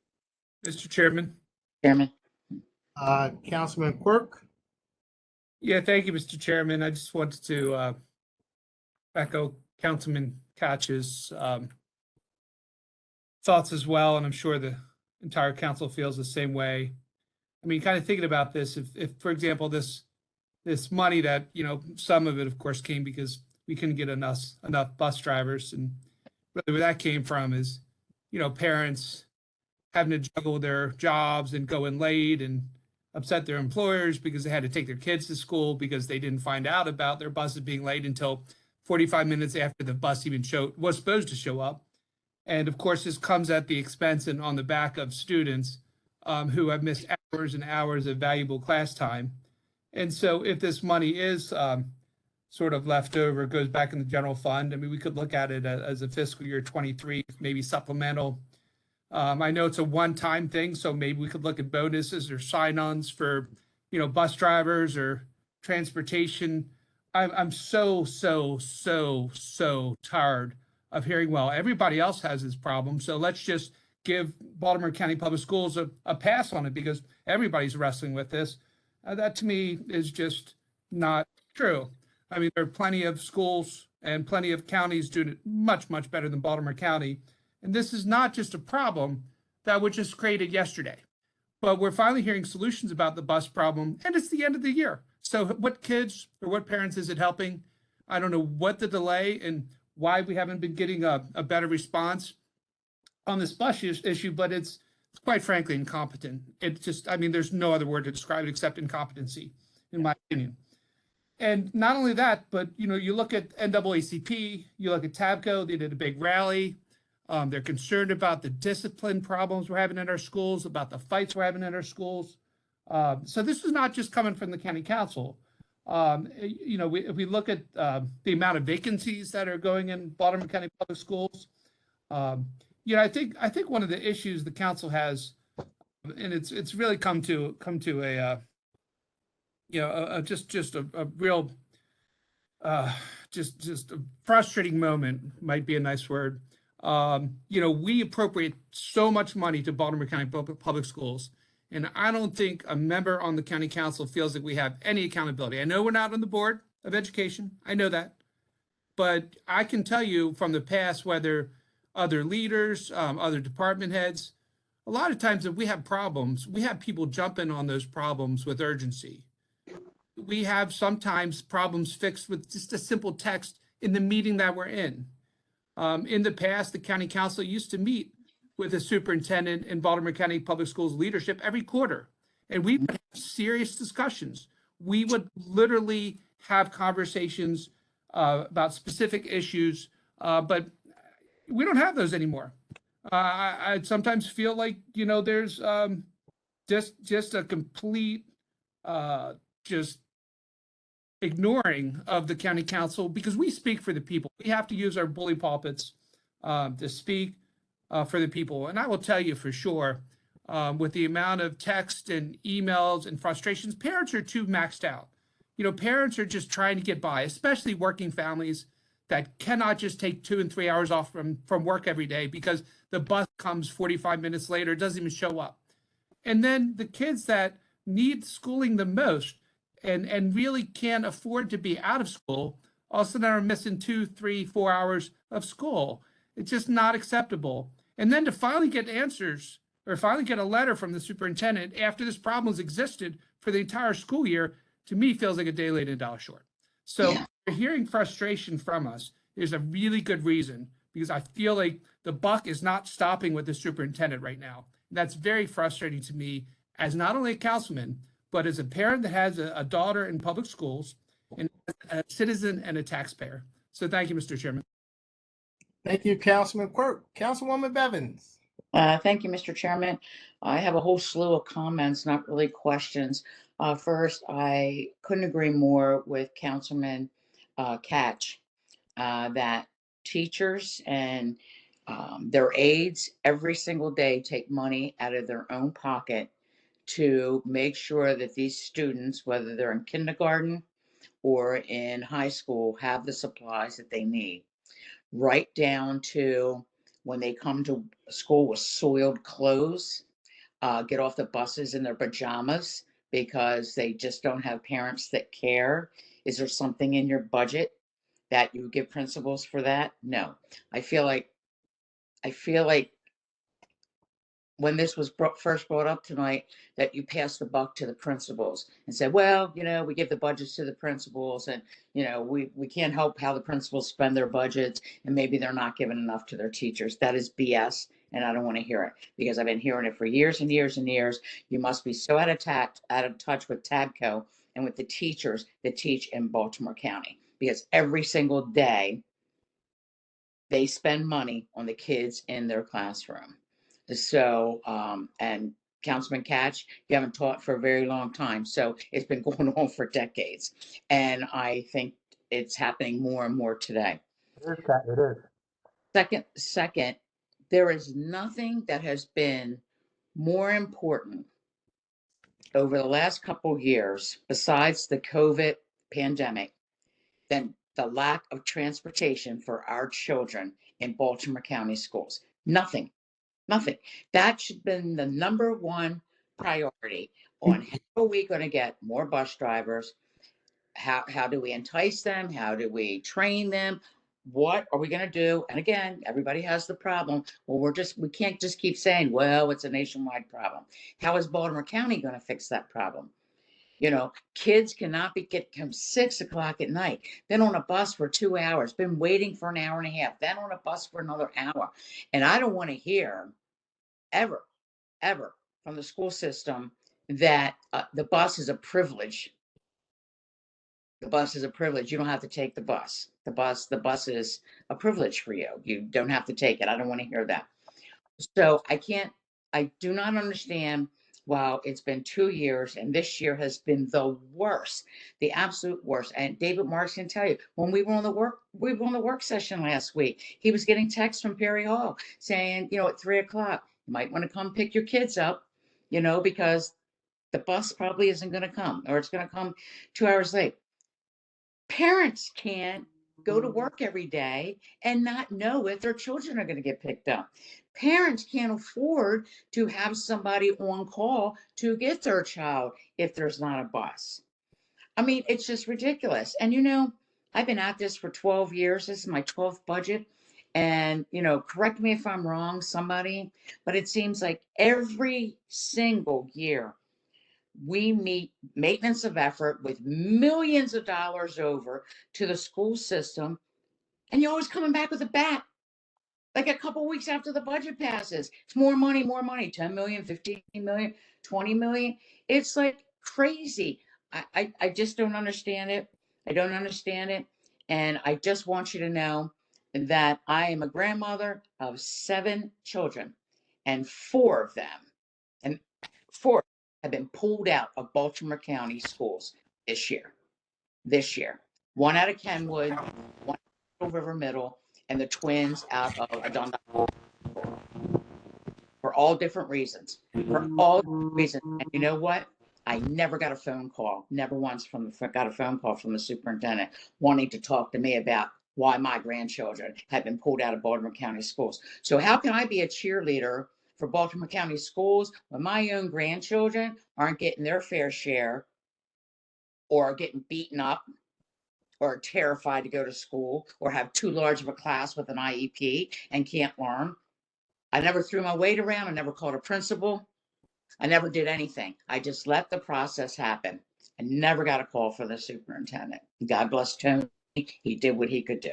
Mr. Chairman. Chairman. Councilman Quirk. Yeah, thank you, Mr. Chairman. I just wanted to echo Councilman Koch's thoughts as well, and I'm sure the entire council feels the same way. I mean, kind of thinking about this, if for example, this money that, some of it, of course, came because we couldn't get enough bus drivers, and really where that came from is, parents having to juggle their jobs and go in late and upset their employers because they had to take their kids to school because they didn't find out about their buses being late until 45 minutes after the bus even was supposed to show up. And of course, this comes at the expense and on the back of students who have missed hours and hours of valuable class time. And so if this money is sort of left over, goes back in the general fund, I mean, we could look at it as a fiscal year 23, maybe supplemental. I know it's a one-time thing, so maybe we could look at bonuses or sign-ons for, bus drivers or transportation. I'm so tired of hearing, well, everybody else has this problem, so let's just give Baltimore County Public Schools a pass on it because everybody's wrestling with this. That to me is just not true. I mean, there are plenty of schools and plenty of counties doing it much, much better than Baltimore County. And this is not just a problem that was just created yesterday, but we're finally hearing solutions about the bus problem, and it's the end of the year. So what kids or what parents is it helping? I don't know what the delay and why we haven't been getting a better response on this bus issue, but it's quite frankly incompetent. It's just, I mean, there's no other word to describe it except incompetency, in my opinion. And not only that, but you look at NAACP, you look at TABCO, they did a big rally. They're concerned about the discipline problems we're having in our schools, about the fights we're having in our schools. So this is not just coming from the county council. If we look at the amount of vacancies that are going in Baltimore County Public Schools, I think one of the issues the council has, and it's really come to a real just a frustrating moment might be a nice word. We appropriate so much money to Baltimore County Public Schools, and I don't think a member on the county council feels that we have any accountability. I know we're not on the board of education. I know that, but I can tell you from the past, whether other leaders, other department heads, a lot of times if we have problems, we have people jump in on those problems with urgency. We have sometimes problems fixed with just a simple text in the meeting that we're in. In the past, the county council used to meet with the superintendent and Baltimore County Public Schools leadership every quarter, and we would have serious discussions. We would literally have conversations about specific issues, but we don't have those anymore. I sometimes feel like, there's just a complete just ignoring of the county council because we speak for the people. We have to use our bully pulpits to speak for the people. And I will tell you for sure, with the amount of text and emails and frustrations, parents are too maxed out. Parents are just trying to get by, especially working families that cannot just take 2 and 3 hours off from work every day because the bus comes 45 minutes later, it doesn't even show up. And then the kids that need schooling the most and really can't afford to be out of school, all of a sudden are missing 2, 3, 4 hours of school. It's just not acceptable. And then to finally get answers or finally get a letter from the superintendent after this problem has existed for the entire school year, to me feels like a day late and a dollar short. So hearing frustration from us is a really good reason, because I feel like the buck is not stopping with the superintendent right now. And that's very frustrating to me as not only a councilman, but as a parent that has a daughter in public schools and a citizen and a taxpayer. So thank you, Mr. Chairman. Thank you, Councilman Quirk. Councilwoman Bevins. Thank you, Mr. Chairman. I have a whole slew of comments, not really questions. First, I couldn't agree more with Councilman Catch that teachers and their aides every single day take money out of their own pocket to make sure that these students, whether they're in kindergarten or in high school, have the supplies that they need, right down to when they come to school with soiled clothes, get off the buses in their pajamas because they just don't have parents that care. Is there something in your budget that you give principals for that? No. I feel like when this was first brought up tonight, that you passed the buck to the principals and said, well, we give the budgets to the principals, and, we can't help how the principals spend their budgets, and maybe they're not giving enough to their teachers. That is BS, and I don't want to hear it, because I've been hearing it for years and years and years. You must be so out of touch with TABCO and with the teachers that teach in Baltimore County, because every single day they spend money on the kids in their classroom. So, and Councilman Catch, you haven't taught for a very long time, so it's been going on for decades. And I think it's happening more and more today. It is. Second, there is nothing that has been more important over the last couple of years, besides the COVID pandemic, than the lack of transportation for our children in Baltimore County schools. Nothing. That should have been the number one priority on how are we going to get more bus drivers? How do we entice them? How do we train them? What are we going to do? And again, everybody has the problem. Well, we can't just keep saying, well, it's a nationwide problem. How is Baltimore County going to fix that problem? Kids cannot come 6 o'clock at night, then on a bus for 2 hours, been waiting for an hour and a half, then on a bus for another hour. And I don't want to hear ever from the school system that the bus is a privilege. The bus is a privilege. You don't have to take the bus. The bus is a privilege for you. You don't have to take it. I don't want to hear that. So I do not understand. Wow, it's been 2 years, and this year has been the worst, the absolute worst. And David Marks can tell you, when we were on the work session last week, he was getting texts from Perry Hall saying, at 3 o'clock, you might want to come pick your kids up, because the bus probably isn't going to come, or it's going to come 2 hours late. Parents can't go to work every day and not know if their children are going to get picked up. Parents can't afford to have somebody on call to get their child if there's not a bus. I mean, it's just ridiculous. And I've been at this for 12 years. This is my 12th budget. And, correct me if I'm wrong, somebody, but it seems like every single year we meet maintenance of effort with millions of dollars over to the school system. And you're always coming back with a bat. Like a couple weeks after the budget passes, it's more money, 10 million, 15 million, 20 million. It's like crazy. I just don't understand it. I don't understand it. And I just want you to know that I am a grandmother of 7 children, and 4 of them have been pulled out of Baltimore County schools this year. 1 out of Kenwood, 1 out of River Middle, and the twins out of Adonai, for all different reasons. And you know what? I never got a phone call, never once got a phone call from the superintendent wanting to talk to me about why my grandchildren have been pulled out of Baltimore County schools. So how can I be a cheerleader for Baltimore County schools when my own grandchildren aren't getting their fair share or getting beaten up or terrified to go to school or have too large of a class with an IEP and can't learn. I never threw my weight around. I never called a principal. I never did anything. I just let the process happen. I never got a call for the superintendent. God bless Tony. He did what he could do.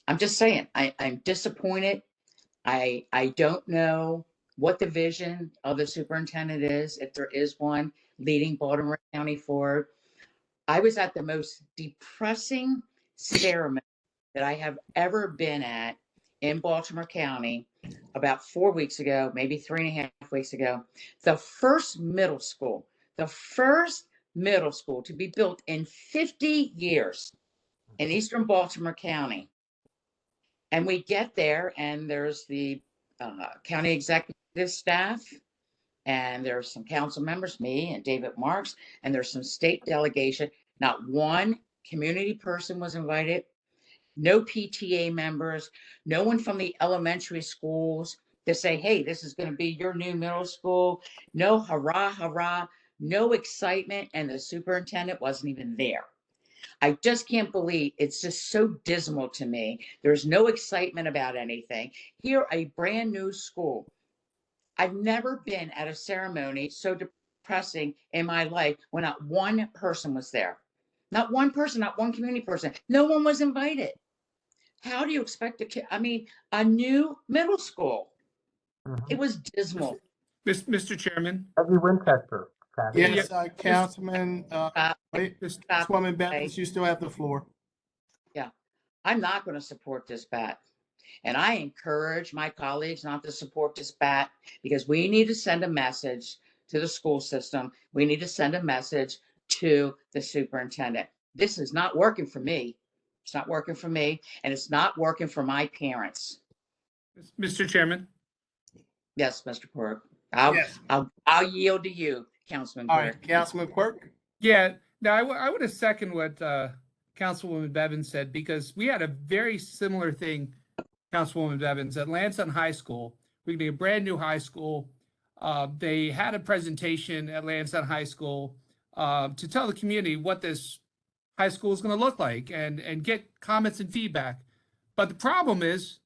I'm just saying, I'm disappointed. I don't know what the vision of the superintendent is, if there is one, leading Baltimore County forward. I was at the most depressing ceremony that I have ever been at in Baltimore County about 4 weeks ago, maybe 3.5 weeks ago. The first middle school to be built in 50 years in Eastern Baltimore County. And we get there and there's the county executive staff, and there's some council members, me and David Marks, and there's some state delegation. Not one community person was invited, no PTA members, no one from the elementary schools to say, hey, this is going to be your new middle school. No hurrah, hurrah, no excitement, and the superintendent wasn't even there. I just can't believe, it's just so dismal to me. There's no excitement about anything. Here, a brand new school. I've never been at a ceremony so depressing in my life when not one person was there. Not one person, not one community person. No one was invited. How do you expect a new middle school? It was dismal. Mr. Chairman. Peggy Winchester. Kathy. Yes, Councilman, wait, Councilwoman Bevins, you still have the floor. Yeah, I'm not going to support this bat. And I encourage my colleagues not to support this bat because we need to send a message to the school system. We need to send a message to the superintendent. This is not working for me. It's not working for me, and it's not working for my parents. Mr. Chairman. Yes, Mr. Quirk. Yes. I'll yield to you, Councilman All Quirk. right, Councilman Quirk. Yeah, no, I would have second what Councilwoman Bevins said, because we had a very similar thing, Councilwoman Bevins, at Lansdowne High School. We're getting a brand new high school. They had a presentation at Lansdowne High School to tell the community what this high school is going to look like and get comments and feedback. But the problem is,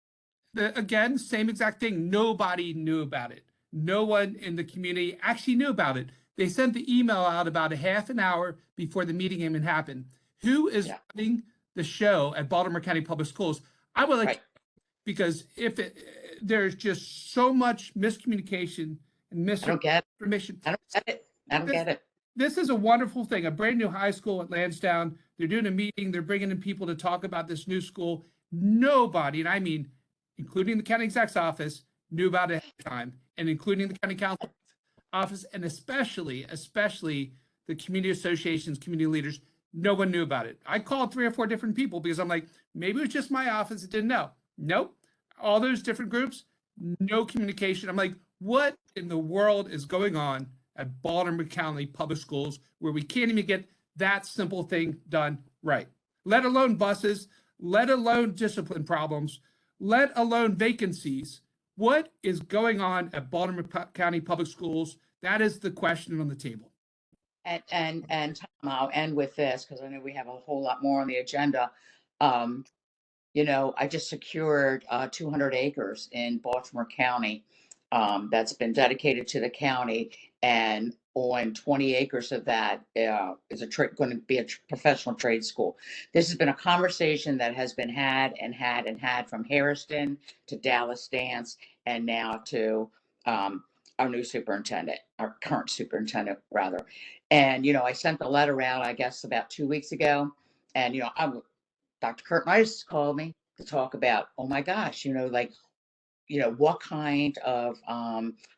again, same exact thing. Nobody knew about it. No one in the community actually knew about it. They sent the email out about a half an hour before the meeting even happened. Who is running the show at Baltimore County Public Schools? I would like, because there's just so much miscommunication and misinformation. I don't get it. This is a wonderful thing, a brand new high school at Lansdowne. They're doing a meeting. They're bringing in people to talk about this new school. Nobody, and I mean, including the county exec's office, knew about it ahead of time, and including the county council office, and especially the community associations, community leaders. No one knew about it. I called 3 or 4 different people because I'm like, maybe it was just my office that didn't know. Nope. All those different groups, no communication. I'm like, what in the world is going on at Baltimore County Public Schools where we can't even get that simple thing done right? Let alone buses, let alone discipline problems, let alone vacancies. What is going on at Baltimore County Public Schools? That is the question on the table. And Tom, I'll end with this because I know we have a whole lot more on the agenda. I just secured 200 acres in Baltimore County that's been dedicated to the county, and on 20 acres of that is going to be a professional trade school. This has been a conversation that has been had from Harrison to Dallas Dance, and now to our new superintendent, our current superintendent rather. And, I sent the letter out, I guess, about 2 weeks ago. And, Dr. Kurt Mice called me to talk about, oh my gosh, what kind of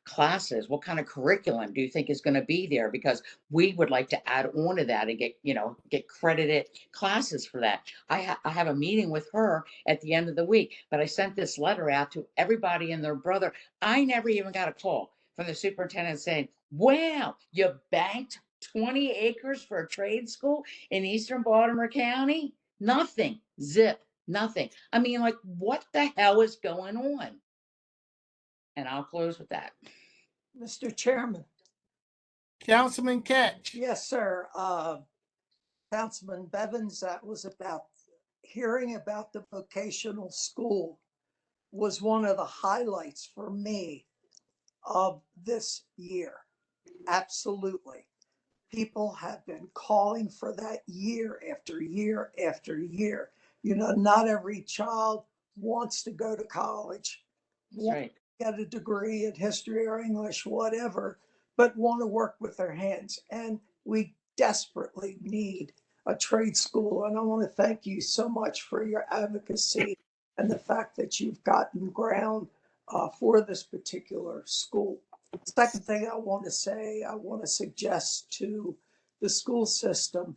classes, what kind of curriculum do you think is going to be there? Because we would like to add on to that and get credited classes for that. I have a meeting with her at the end of the week, but I sent this letter out to everybody and their brother. I never even got a call from the superintendent saying, wow, you banked 20 acres for a trade school in Eastern Baltimore County? Nothing. Zip. Nothing. I mean, what the hell is going on? And I'll close with that. Mr. Chairman. Councilman Catch. Yes, sir. Councilman Bevins, that was about hearing about the vocational school was one of the highlights for me of this year. Absolutely. People have been calling for that year after year after year. You know, not every child wants to go to college, That's right. get a degree in history or English, whatever, but want to work with their hands. And we desperately need a trade school. And I want to thank you so much for your advocacy and the fact that you've gotten ground for this particular school. Second thing I want to say, I want to suggest to the school system,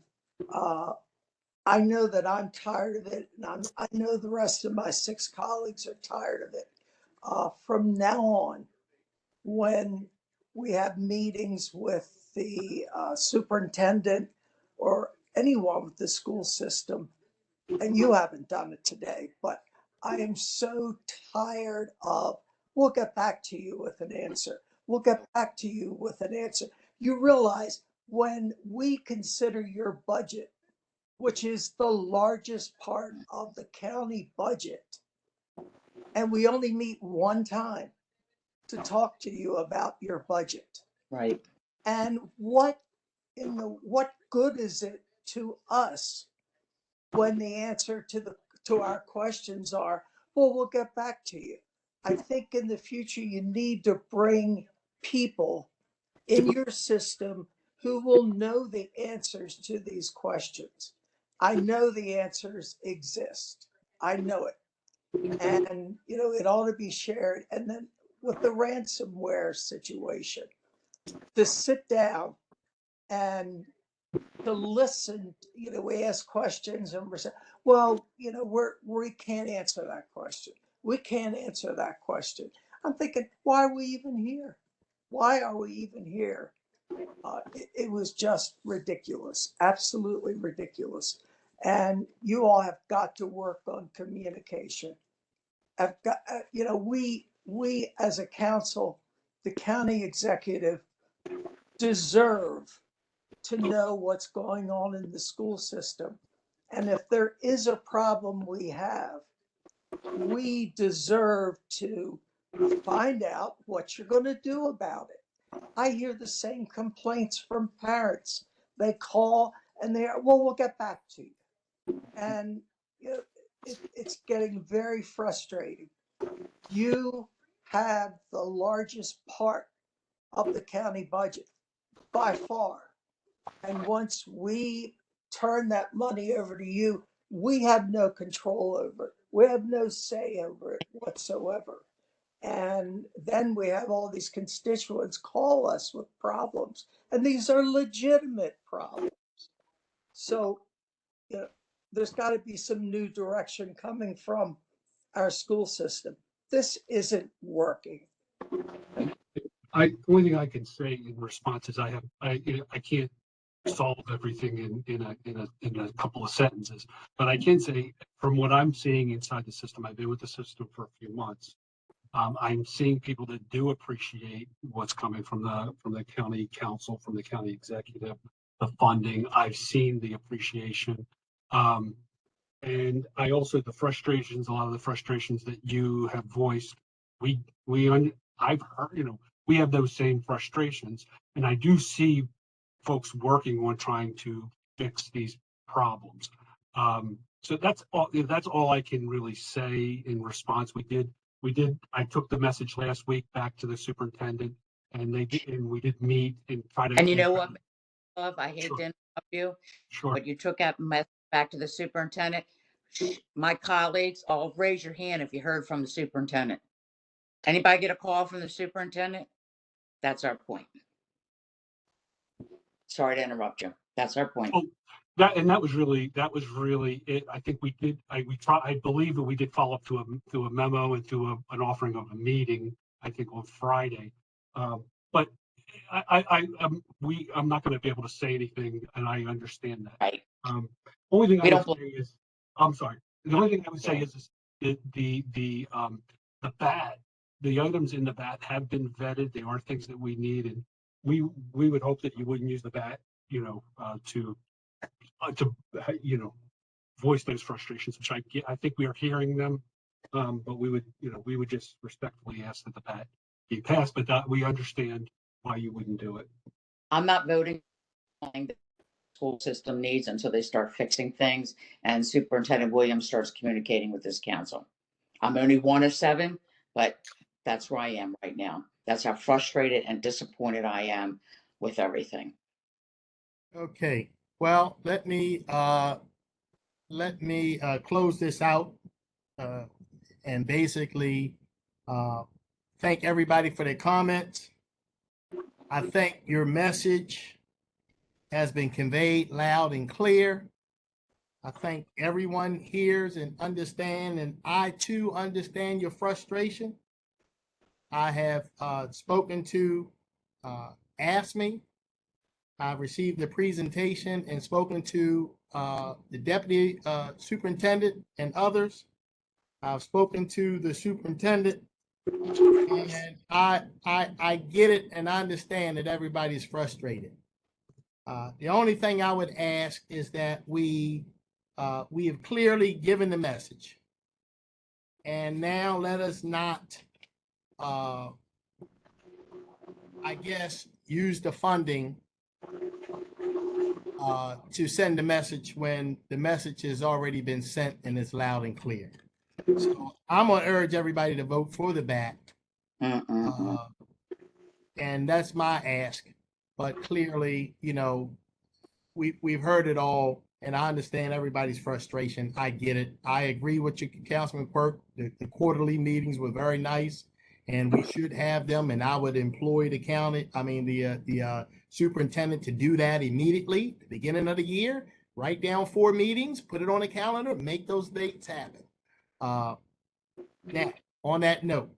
I know that I'm tired of it, and I know the rest of my 6 colleagues are tired of it. From now on, when we have meetings with the superintendent or anyone with the school system, and you haven't done it today, but I am so tired of, we'll get back to you with an answer. We'll get back to you with an answer. You realize when we consider your budget, which is the largest part of the county budget, and we only meet one time to talk to you about your budget. Right. And what good is it to us when the answer to our questions are, well, we'll get back to you. I think in the future, you need to bring people in your system who will know the answers to these questions. I know the answers exist. I know it. And, you know, it ought to be shared. And then with the ransomware situation, to sit down and to listen, you know, we ask questions and we're saying, well, you know, we can't answer that question. We can't answer that question. I'm thinking, why are we even here? Why are we even here? It was just ridiculous, absolutely ridiculous. And you all have got to work on communication. I've got, you know, we as a council, the county executive deserve to know what's going on in the school system. And if there is a problem we have, we deserve to find out what you're going to do about it. I hear the same complaints from parents. They call and they're, well, we'll get back to you. And you know, it's getting very frustrating. You have the largest part of the county budget by far. And once we turn that money over to you, we have no control over it. We have no say over it whatsoever. And then we have all these constituents call us with problems. And these are legitimate problems. So, you know, there's got to be some new direction coming from our school system. This isn't working. The only thing I can say in response is I can't solve everything in a couple of sentences, but I can say from what I'm seeing inside the system, I've been with the system for a few months. I'm seeing people that do appreciate what's coming from the county council, from the county executive, the funding. I've seen the appreciation. And I also, a lot of the frustrations that you have voiced, I've heard, you know, we have those same frustrations, and I do see folks working on trying to fix these problems. So that's all I can really say in response. I took the message last week back to the superintendent, and we did meet and try to. And you know what, Love, I hate Sure. to interrupt you, Sure. but you took that message back to the superintendent. My colleagues, all raise your hand if you heard from the superintendent. Anybody get a call from the superintendent? That's our point. Sorry to interrupt you. That's our point. Oh, that was really it. I think I believe that we did follow up to a memo and to an offering of a meeting, I think on Friday. But I'm not going to be able to say anything, and I understand that. Right. Only thing I would say is, I'm sorry. The only thing I would say is the bad the items in the bat have been vetted. They are things that we need, and we would hope that you wouldn't use the bat, to voice those frustrations, which I think we are hearing them. But we would just respectfully ask that the bat be passed, but that we understand why you wouldn't do it. I'm not voting on the school system needs until they start fixing things and Superintendent Williams starts communicating with this council. I'm only one of 7, but that's where I am right now. That's how frustrated and disappointed I am with everything. Okay, well, let me close this out and basically thank everybody for their comments. I think your message has been conveyed loud and clear. I think everyone hears and understands, and I too understand your frustration. I have spoken to AFSCME. I've received the presentation and spoken to the deputy superintendent and others. I've spoken to the superintendent, and I get it and I understand that everybody's frustrated. The only thing I would ask is that we have clearly given the message, and now let us not, I guess, use the funding to send the message when the message has already been sent and it's loud and clear. So I'm gonna urge everybody to vote for the bat. And that's my ask. But clearly, we've heard it all, and I understand everybody's frustration. I get it. I agree with you, Councilman Quirk. The quarterly meetings were very nice, and we should have them. And I would employ the superintendent to do that immediately, at the beginning of the year. Write down 4 meetings, put it on a calendar, make those dates happen. Now, on that note,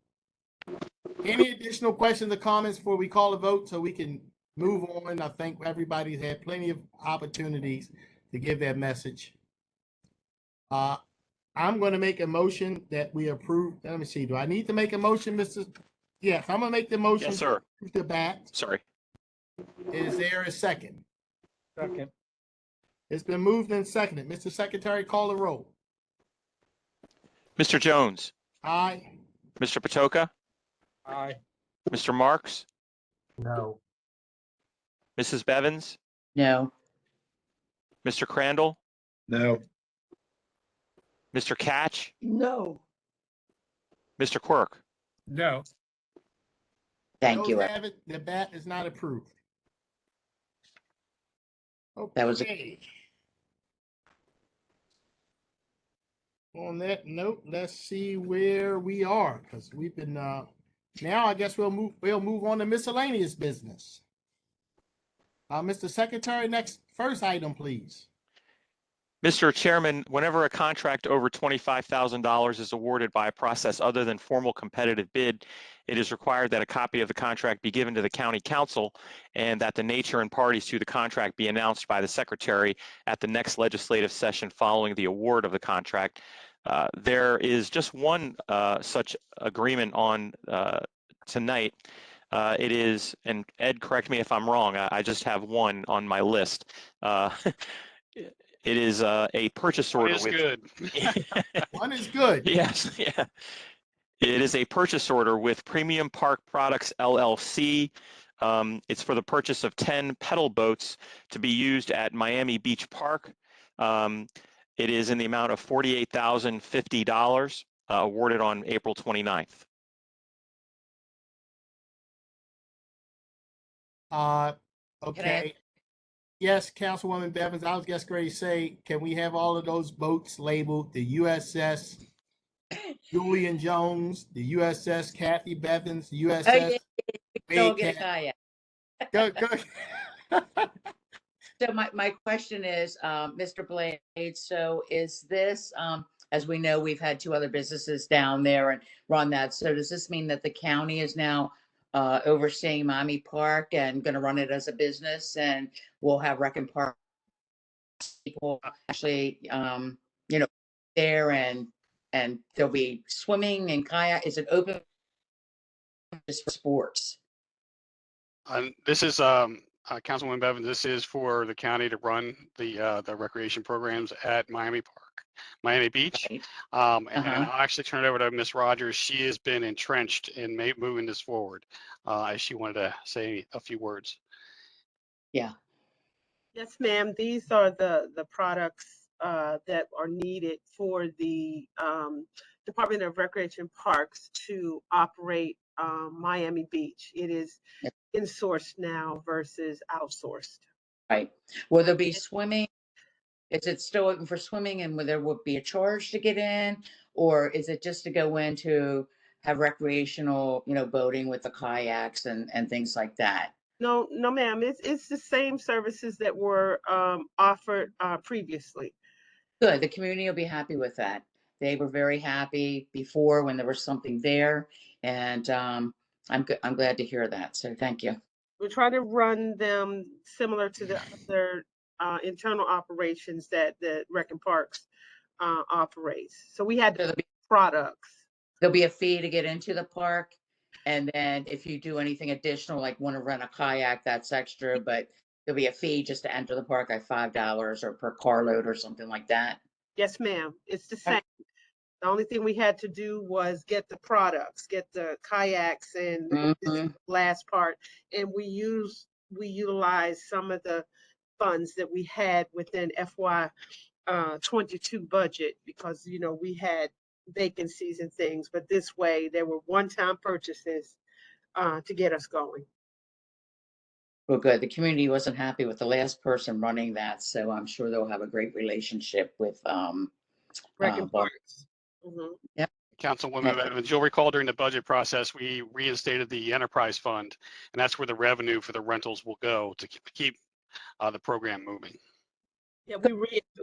any additional questions or comments before we call a vote so we can move on? I think everybody's had plenty of opportunities to give their message. I'm going to make a motion that we approve. Let me see. Do I need to make a motion, Mr.? Yes, I'm going to make the motion. Yes, sir. To approve the bat. Sorry. Is there a second? Second. It's been moved and seconded. Mr. Secretary, call the roll. Mr. Jones, Aye. Mr. Patoka, Aye. Mr. Marks, No. Mrs. Bevins, No. Mr. Crandall, No. Mr. Catch, No. Mr. Quirk. No. Thank Those you. have it. The bat is not approved. Okay. That was On that note, let's see where we are, because we've been now I guess we'll move on to miscellaneous business. Mr. Secretary, first item, please. Mr. Chairman, whenever a contract over $25,000 is awarded by a process other than formal competitive bid, it is required that a copy of the contract be given to the county council and that the nature and parties to the contract be announced by the secretary at the next legislative session following the award of the contract. There is just one such agreement on tonight. It is, and Ed, correct me if I'm wrong, I just have one on my list. It is a purchase order. One is good. One is good. Yes, yeah. It is a purchase order with Premium Park Products LLC. It's for the purchase of 10 pedal boats to be used at Miami Beach Park. It is in the amount of $48,050, awarded on April 29th. Okay. Yes, Councilwoman Bevins, I was just going to say, can we have all of those boats labeled the USS Julian Jones, the USS Kathy Bevins, USS Go get a kayak. Go. So my question is, Mr. Blades, so is this, as we know, we've had 2 other businesses down there and run that. So does this mean that the county is now overseeing Miami Park and going to run it as a business, and we'll have Rec and Park people actually, there and there'll be swimming and kayak? Is it open just for sports? This is Councilwoman Bevins. This is for the county to run the recreation programs at Miami Park, Miami Beach. Right. And I'll actually turn it over to Ms. Rogers. She has been entrenched in moving this forward, as she wanted to say a few words. Yeah. Yes, ma'am. These are the products that are needed for the Department of Recreation Parks to operate Miami Beach. It is insourced now versus outsourced. Right. Will there be swimming? Is it still open for swimming, and will there be a charge to get in? Or is it just to go in to have recreational, boating with the kayaks and things like that? No, ma'am. It's the same services that were offered previously. Good. The community will be happy with that. They were very happy before when there was something there, and I'm glad to hear that. So thank you. We're trying to run them similar to the other internal operations that Rec and Parks operates. So we had products. There'll be a fee to get into the park. And then if you do anything additional, like want to rent a kayak, that's extra, but there'll be a fee just to enter the park, like $5 or per carload or something like that. Yes, ma'am. It's the same. The only thing we had to do was get the products, get the kayaks and the last part. And we utilized some of the funds that we had within FY 22 budget because, we had vacancies and things, but this way there were one-time purchases to get us going. Well, good. The community wasn't happy with the last person running that, so I'm sure they'll have a great relationship with Rec and Bart. Parks. Mhm. Yep. Councilwoman Evans, you'll recall during the budget process, we reinstated the enterprise fund, and that's where the revenue for the rentals will go to keep the program moving. Yeah,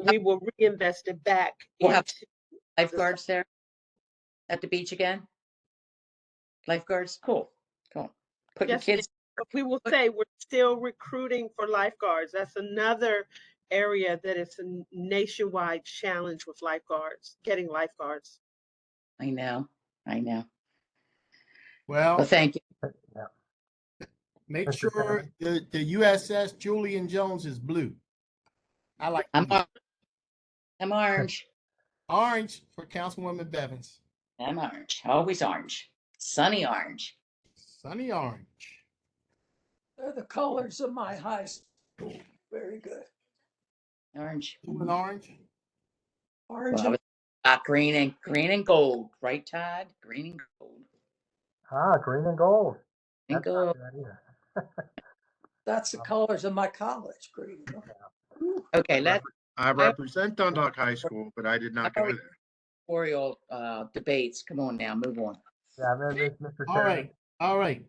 we will reinvest it back. We'll have lifeguards there at the beach again. Lifeguards, cool. Put your kids. We will say we're still recruiting for lifeguards. That's another area that is a nationwide challenge with lifeguards, getting lifeguards. I know. Well, thank you. Make sure the USS Julian Jones is blue. I like I'm orange. Orange for Councilwoman Bevins. I'm orange. Always orange. Sunny orange. Sunny orange. They're the colors of my high school. Very good. Orange. Blue and orange. Orange. Well, green and gold, right, Todd? Green and gold. Green and gold. And gold. That's the colors of my college. Green and gold. Okay, I represent Dundalk High School, but I did not go there. Editorial debates. Come on now, move on. Yeah, Mr. All right.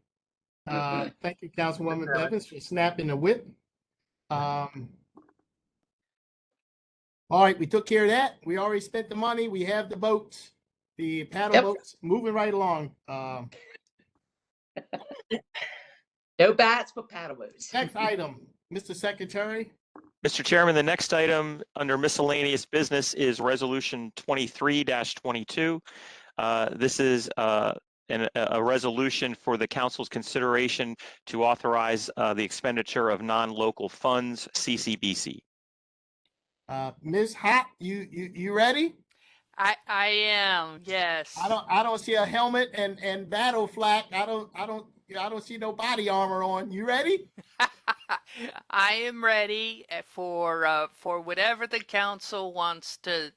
Thank you, Councilwoman Bevins, for snapping the whip. All right, we took care of that. We already spent the money. We have the boats, the paddle boats, moving right along. No bats, but paddle boats. Next item, Mr. Secretary. Mr. Chairman, the next item under miscellaneous business is Resolution 23-22. This is a resolution for the council's consideration to authorize the expenditure of non-local funds, CCBC. Ms. Hott, you ready? I am, yes. I don't see a helmet and battle flak. I don't see no body armor on. You ready? I am ready for whatever the council wants to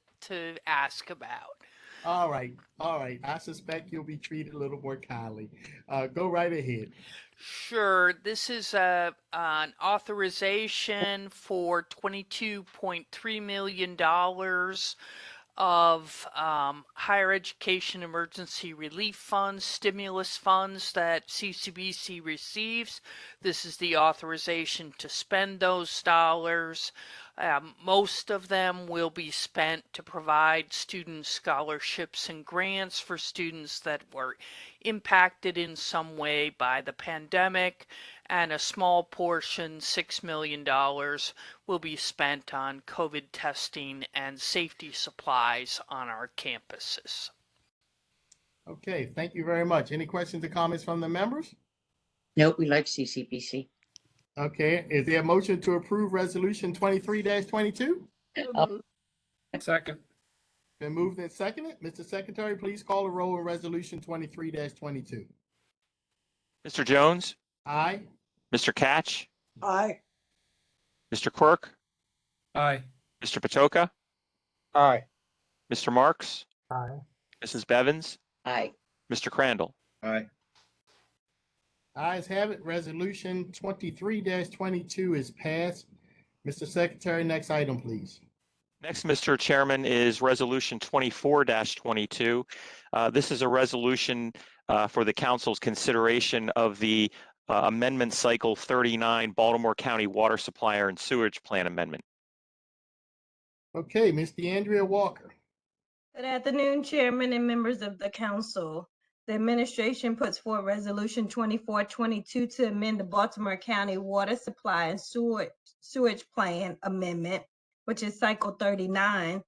ask about. All right. I suspect you'll be treated a little more kindly. Go right ahead. Sure. This is an authorization for $22.3 million of higher education emergency relief funds, stimulus funds that CCBC receives. This is the authorization to spend those dollars. Most of them will be spent to provide student scholarships and grants for students that were impacted in some way by the pandemic, and a small portion, $6 million, will be spent on COVID testing and safety supplies on our campuses. Okay, thank you very much. Any questions or comments from the members? Nope, we like CCPC. Okay, is there a motion to approve resolution 23-22? Second. Been moved and seconded. Mr. Secretary, please call the roll on resolution 23-22. Mr. Jones, Aye. Mr. Catch, Aye. Mr. Quirk, Aye. Mr. Patoka, Aye. Mr. Marks, Aye. Mrs. Bevins, Aye. Mr. Crandall. Aye. Ayes have it. Resolution 23-22 is passed. Mr. Secretary, next item, please. Next, Mr. Chairman, is Resolution 24-22. This is a resolution for the council's consideration of the Amendment Cycle 39 Baltimore County Water Supplier and Sewage Plan Amendment. Okay, Ms. DeAndrea Walker. Good afternoon, Chairman and members of the council. The administration puts forward Resolution 24-22 to amend the Baltimore County Water Supply and Sewage Plan Amendment, which is Cycle 39.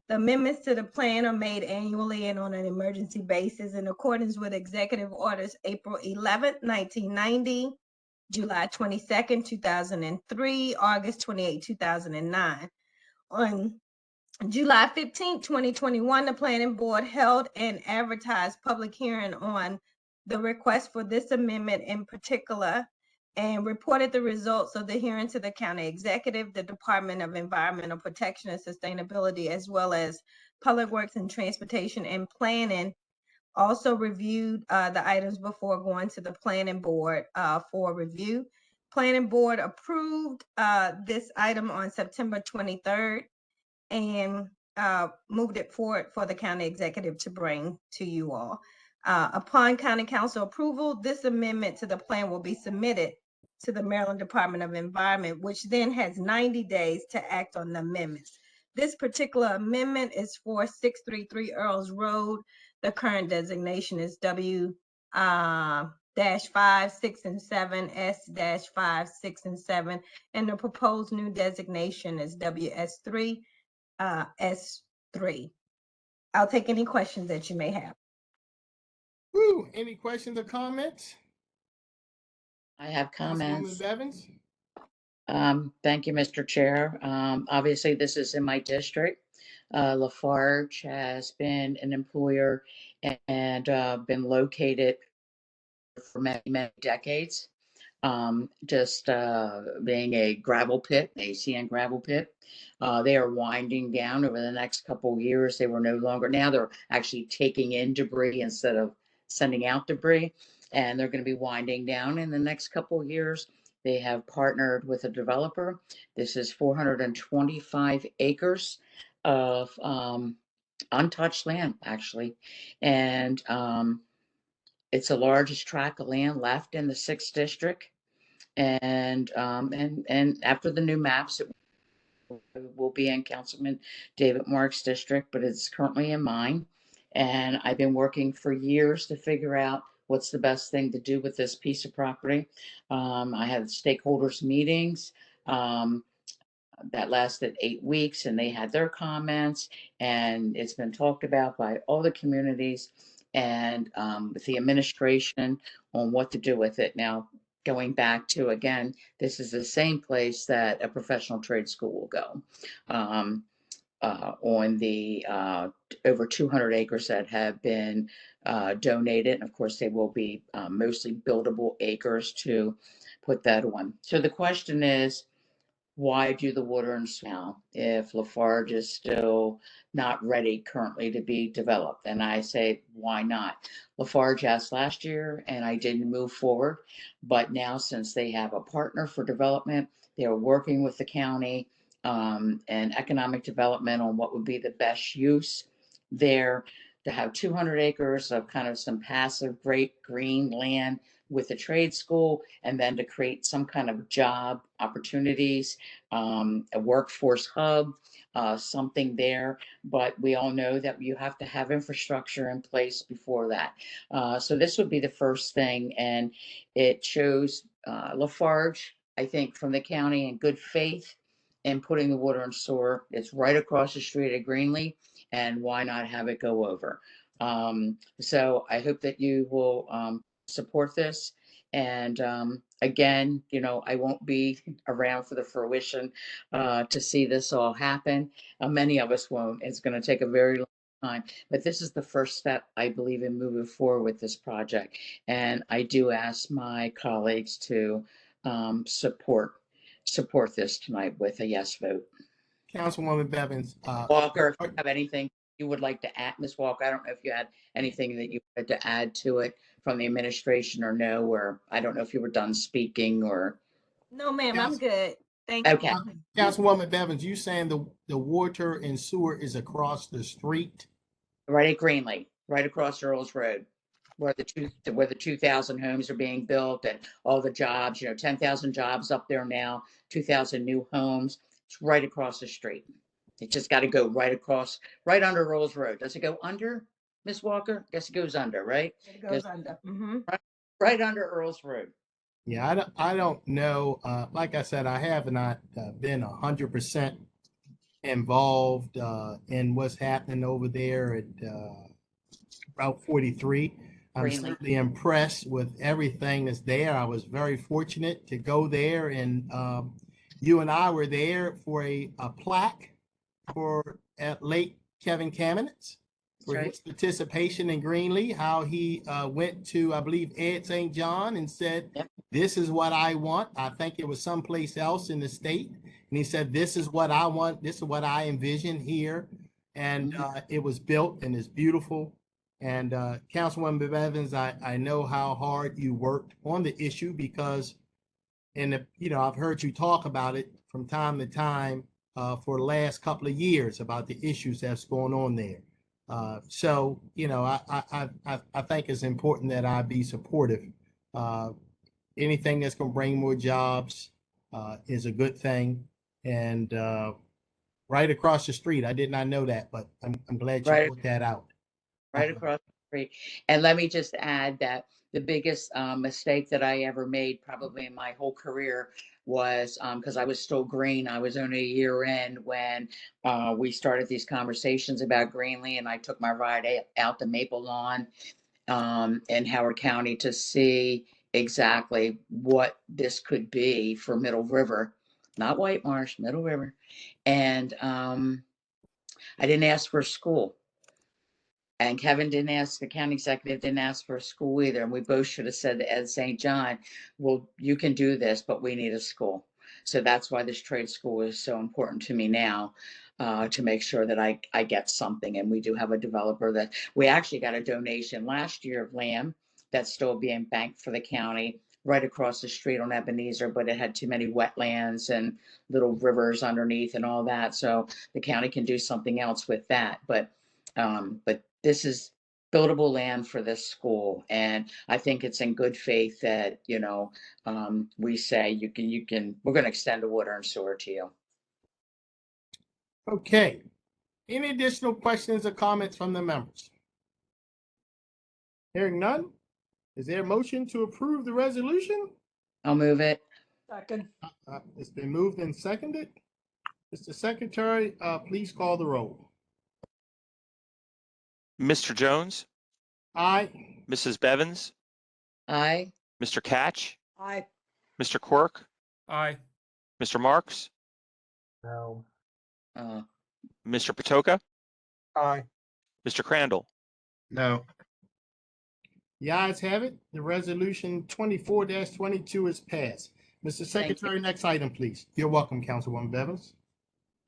The amendments to the plan are made annually and on an emergency basis in accordance with Executive Orders April 11, 1990, July 22, 2003, August 28, 2009. On July 15, 2021, the Planning Board held an advertised public hearing on the request for this amendment in particular and reported the results of the hearing to the county executive, the Department of Environmental Protection and Sustainability, as well as Public Works and Transportation and Planning. Also reviewed the items before going to the Planning Board for review. Planning Board approved this item on September 23rd. And moved it forward for the county executive to bring to you all. Upon county council approval, this amendment to the plan will be submitted to the Maryland Department of Environment, which then has 90 days to act on the amendments. This particular amendment is for 633 Earls Road. The current designation is W-5, 6, and 7, S-5, 6, and 7, and the proposed new designation is WS3. S3. I'll take any questions that you may have. Woo, any questions or comments? I have Councilwoman comments. Bevins? Thank you, Mr. Chair. Obviously, this is in my district. Lafarge has been an employer and been located for many, many decades. Just being a gravel pit, ACN gravel pit. They are winding down over the next couple of years. They were no longer, now they're actually taking in debris instead of sending out debris. And they're going to be winding down in the next couple of years. They have partnered with a developer. This is 425 acres of untouched land, actually. And it's the largest tract of land left in the 6th district. And after the new maps, it will be in Councilman David Marks' district, but it's currently in mine. And I've been working for years to figure out what's the best thing to do with this piece of property. I had stakeholders meetings that lasted 8 weeks, and they had their comments, and it's been talked about by all the communities and with the administration on what to do with it. Now, going back to, again, this is the same place that a professional trade school will go. On the over 200 acres that have been donated. And of course, they will be mostly buildable acres to put that on. So the question is, why do the water and smell if Lafarge is still not ready currently to be developed? And I say, why not? Lafarge asked last year and I didn't move forward. But now, since they have a partner for development, they're working with the county and economic development on what would be the best use there, to have 200 acres of kind of some passive great green land with the trade school, and then to create some kind of job opportunities, a workforce hub, something there. But we all know that you have to have infrastructure in place before that. So this would be the first thing. And it shows Lafarge, I think, from the county in good faith in putting the water and sewer. It's right across the street at Greenlee. And why not have it go over? So I hope that you will support this. And again, you know, I won't be around for the fruition to see this all happen. Many of us won't. It's going to take a very long time. But this is the first step, I believe, in moving forward with this project. And I do ask my colleagues to support this tonight with a yes vote. Councilwoman Bevins. Walker, if you have anything you would like to add, Ms. Walker, I don't know if you had anything that you had to add to it from the administration or no, or I don't know if you were done speaking or. No, ma'am, I'm good. Thank you. Okay. Councilwoman Bevins, you saying the water and sewer is across the street? Right at Greenlee, right across Earls Road, where the 2,000 homes are being built and all the jobs, you know, 10,000 jobs up there now, 2,000 new homes. It's right across the street. It just got to go right across, right under Earls Road. Does it go under, Miss Walker? Guess it goes under, right? It goes under. Right under Earls Road. Yeah, I don't know. Like I said, I have not been 100% involved in what's happening over there at Route 43. I'm Greenlee. certainly impressed with everything that's there. I was very fortunate to go there, and you and I were there for a plaque for at late Kevin Kamenetz for his participation in Greenlee, how he went to, I believe, Ed St. John and said, this is what I want. I think it was someplace else in the state. And he said, this is what I want. This is what I envision here. And it was built and it's beautiful. And Councilwoman Bevins, I know how hard you worked on the issue because I've heard you talk about it from time to time for the last couple of years about the issues that's going on there. So, I think it's important that I be supportive. Anything that's going to bring more jobs is a good thing. And right across the street, I did not know that, but I'm glad you put that out. Right across the street. And let me just add that the biggest mistake that I ever made probably in my whole career was because I was still green. I was only a year in when we started these conversations about Greenlee, and I took my ride out to Maple Lawn in Howard County to see exactly what this could be for Middle River, not White Marsh, Middle River. And I didn't ask for a school. And Kevin didn't ask, the county executive didn't ask for a school either. And we both should have said to Ed St. John, well, you can do this, but we need a school. So that's why this trade school is so important to me now, to make sure that I get something. And we do have a developer that we actually got a donation last year of land that's still being banked for the county right across the street on Ebenezer, but it had too many wetlands and little rivers underneath and all that. So the county can do something else with that. But this is buildable land for this school. And I think it's in good faith that, we say we're going to extend the water and sewer to you. Okay. Any additional questions or comments from the members? Hearing none, is there a motion to approve the resolution? I'll move it. Second. It's been moved and seconded. Mr. Secretary, please call the roll. Mr. Jones, Aye. Mrs. Bevins, Aye. Mr. Catch, Aye. Mr. Quirk, Aye. Mr. Marks, No. Mr. Patoka, Aye. Mr. Crandall. No. The ayes have it. The resolution 24-22 is passed. Mr. Secretary, next item, please. You're welcome, Councilwoman Bevins.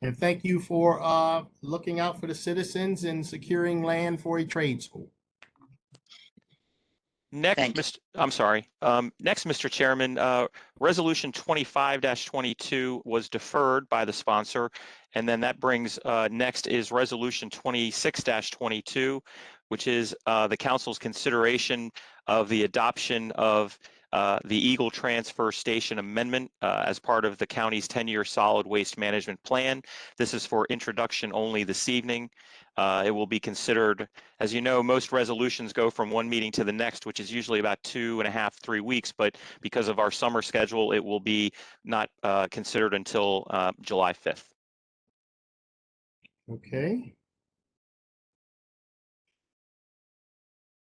And thank you for looking out for the citizens and securing land for a trade school. Next, Mr. Chairman, Resolution 25-22 was deferred by the sponsor. And then that brings, next is Resolution 26-22, which is the council's consideration of the adoption of the Eagle Transfer Station Amendment as part of the county's 10-year solid waste management plan. This is for introduction only this evening. It will be considered, as you know, most resolutions go from one meeting to the next, which is usually about 2.5, 3 weeks. But because of our summer schedule, it will be not considered until July 5th. Okay.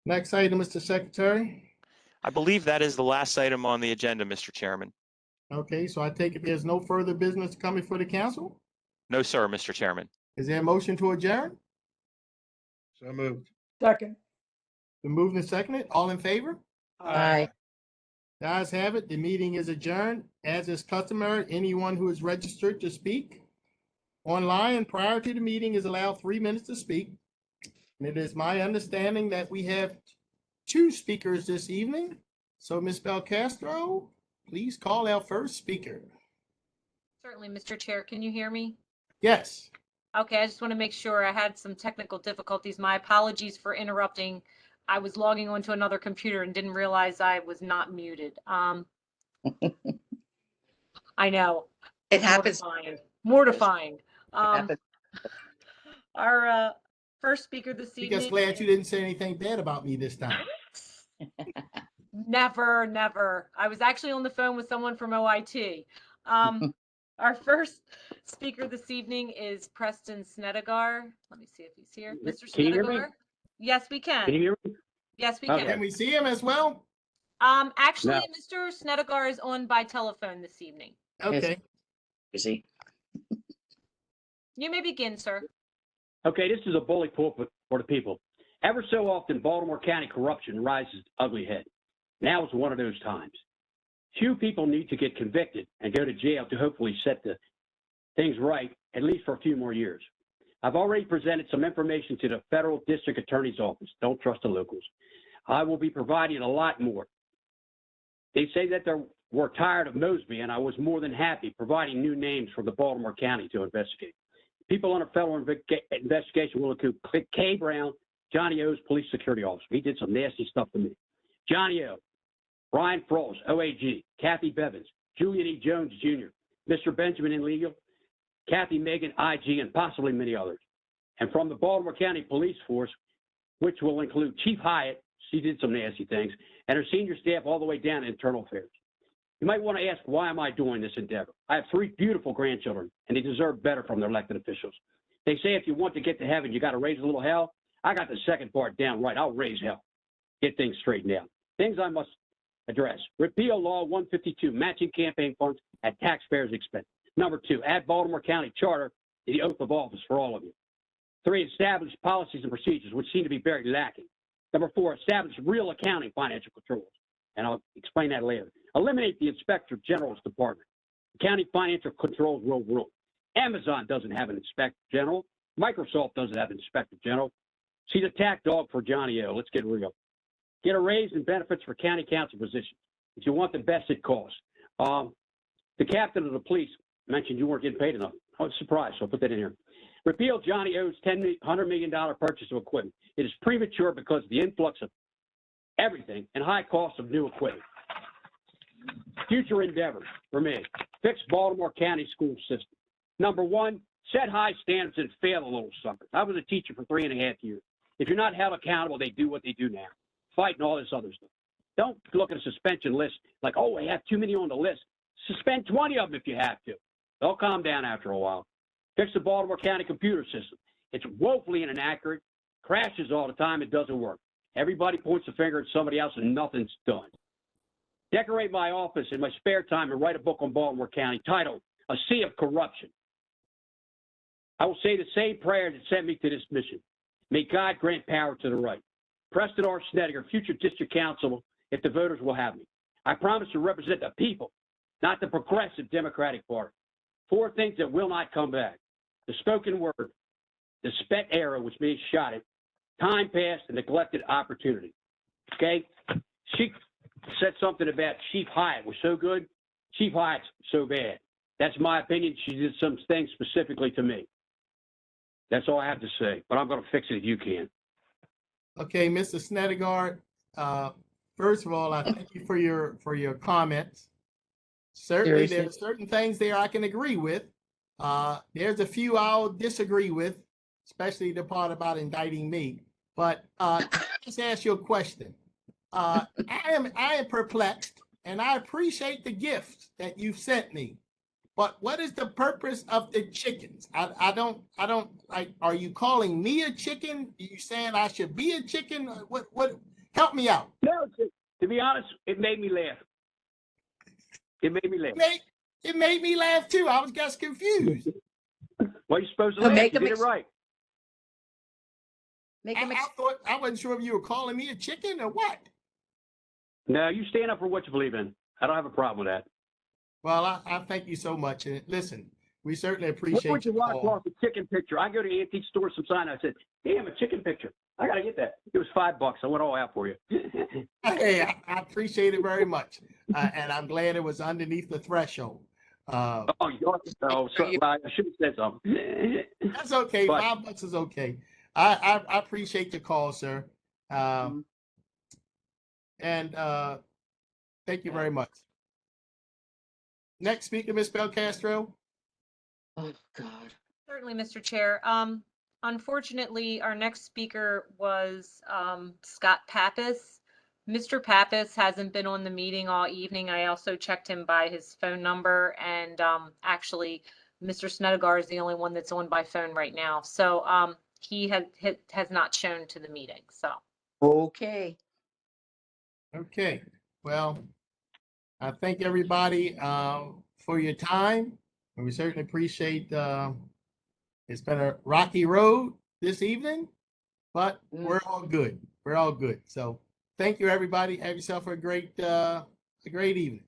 Next item, Mr. Secretary. I believe that is the last item on the agenda, Mr. Chairman. Okay, so I take it there's no further business coming for the council? No, sir, Mr. Chairman. Is there a motion to adjourn? So moved. Second. Been moved and seconded. All in favor? Aye. The ayes have it. The meeting is adjourned. As is customary, anyone who is registered to speak online prior to the meeting is allowed 3 minutes to speak. And it is my understanding that we have 2 speakers this evening. So Ms. Belcastro, please call our first speaker. Certainly, Mr. Chair, can you hear me? Yes. Okay, I just want to make sure I had some technical difficulties. My apologies for interrupting. I was logging onto another computer and didn't realize I was not muted. I know. It happens. Mortifying. happens. Our first speaker this evening. Just glad you didn't say anything bad about me this time. Never, never. I was actually on the phone with someone from OIT. Our first speaker this evening is Preston Snedegar. Let me see if he's here. Mr. Can you hear me? Snedegar? Yes, we can. Can you hear me? Yes, we Okay. can. Can we see him as well? Actually, No. Mr. Snedegar is on by telephone this evening. Okay. Is he? You may begin, sir. Okay, this is a bully pulpit for the people. Ever so often, Baltimore County corruption rises its ugly head. Now is one of those times. Few people need to get convicted and go to jail to hopefully set the things right, at least for a few more years. I've already presented some information to the federal district attorney's office. Don't trust the locals. I will be providing a lot more. They say that we're tired of Mosby, and I was more than happy providing new names for the Baltimore County to investigate. People under federal investigation will include Kay Brown, Johnny O's police security officer. He did some nasty stuff to me. Johnny O, Brian Frost, OAG, Kathy Bevins, Julian E. Jones Jr., Mr. Benjamin in legal, Kathy Megan, IG, and possibly many others. And from the Baltimore County Police Force, which will include Chief Hyatt, she did some nasty things, and her senior staff all the way down to internal affairs. You might want to ask, why am I doing this endeavor? I have 3 beautiful grandchildren, and they deserve better from their elected officials. They say if you want to get to heaven, you got to raise a little hell. I got the second part down right. I'll raise hell. Get things straightened out. Things I must address. Repeal Law 152, matching campaign funds at taxpayers' expense. Number 2, add Baltimore County Charter to the oath of office for all of you. 3, establish policies and procedures, which seem to be very lacking. Number 4, establish real accounting financial controls. And I'll explain that later. Eliminate the Inspector General's department. The county financial controls will rule. Amazon doesn't have an Inspector General. Microsoft doesn't have an Inspector General. She's a tack dog for Johnny O. Let's get real. Get a raise in benefits for county council positions. If you want the best, it costs. The captain of the police mentioned you weren't getting paid enough. I was surprised, so I'll put that in here. Repeal Johnny O's $100 million purchase of equipment. It is premature because of the influx of everything and high cost of new equipment. Future endeavors for me. Fix Baltimore County school system. Number 1, set high standards and fail the little suckers. I was a teacher for 3.5 years. If you're not held accountable, they do what they do now. Fighting all this other stuff. Don't look at a suspension list like, oh, I have too many on the list. Suspend 20 of them if you have to. They'll calm down after a while. Fix the Baltimore County computer system. It's woefully inaccurate, crashes all the time, it doesn't work. Everybody points the finger at somebody else and nothing's done. Decorate my office in my spare time and write a book on Baltimore County titled A Sea of Corruption. I will say the same prayer that sent me to this mission. May God grant power to the right. Preston R. Snedegar, future district council, if the voters will have me. I promise to represent the people, not the progressive Democratic Party. 4 things that will not come back. The spoken word, the spent arrow, which means shot it, time passed and neglected opportunity. Okay? She said something about Chief Hyatt was so good. Chief Hyatt's so bad. That's my opinion. She did some things specifically to me. That's all I have to say, but I'm going to fix it if you can. Okay, Mr. Snedegaard, first of all, I thank you for your comments. Certainly, there are certain things there I can agree with. There's a few I'll disagree with, especially the part about indicting me. But let's ask you a question. I am perplexed, and I appreciate the gift that you've sent me. But what is the purpose of the chickens? I don't like. Are you calling me a chicken? Are you saying I should be a chicken? What Help me out. No, to be honest, it made me laugh. It made me laugh. It made me laugh too. I was just confused. Well, you're supposed to So laugh. make You them did it right. Make I, him. I thought I wasn't sure if you were calling me a chicken or what. No, you stand up for what you believe in. I don't have a problem with that. Well, I thank you so much. And listen, we certainly What appreciate would you your want call. across a chicken picture? I go to the antique store some sign. I said, damn, a chicken picture. I got to get that. It was $5. I went all out for you. Hey, I appreciate it very much. And I'm glad it was underneath the threshold. Oh, so, I should have said something. That's okay. But- $5 is okay. I appreciate your call, sir. And thank you very much. Next speaker, Ms. Belcastro. Oh, God. Certainly, Mr. Chair. Unfortunately, our next speaker was Scott Pappas. Mr. Pappas hasn't been on the meeting all evening. I also checked him by his phone number, and actually, Mr. Snedegar is the only one that's on by phone right now. So he has not shown to the meeting. So. Okay. Okay. Well, I thank everybody for your time. And we certainly appreciate it's been a rocky road this evening, but we're all good. We're all good. So thank you, everybody. Have yourself a great evening.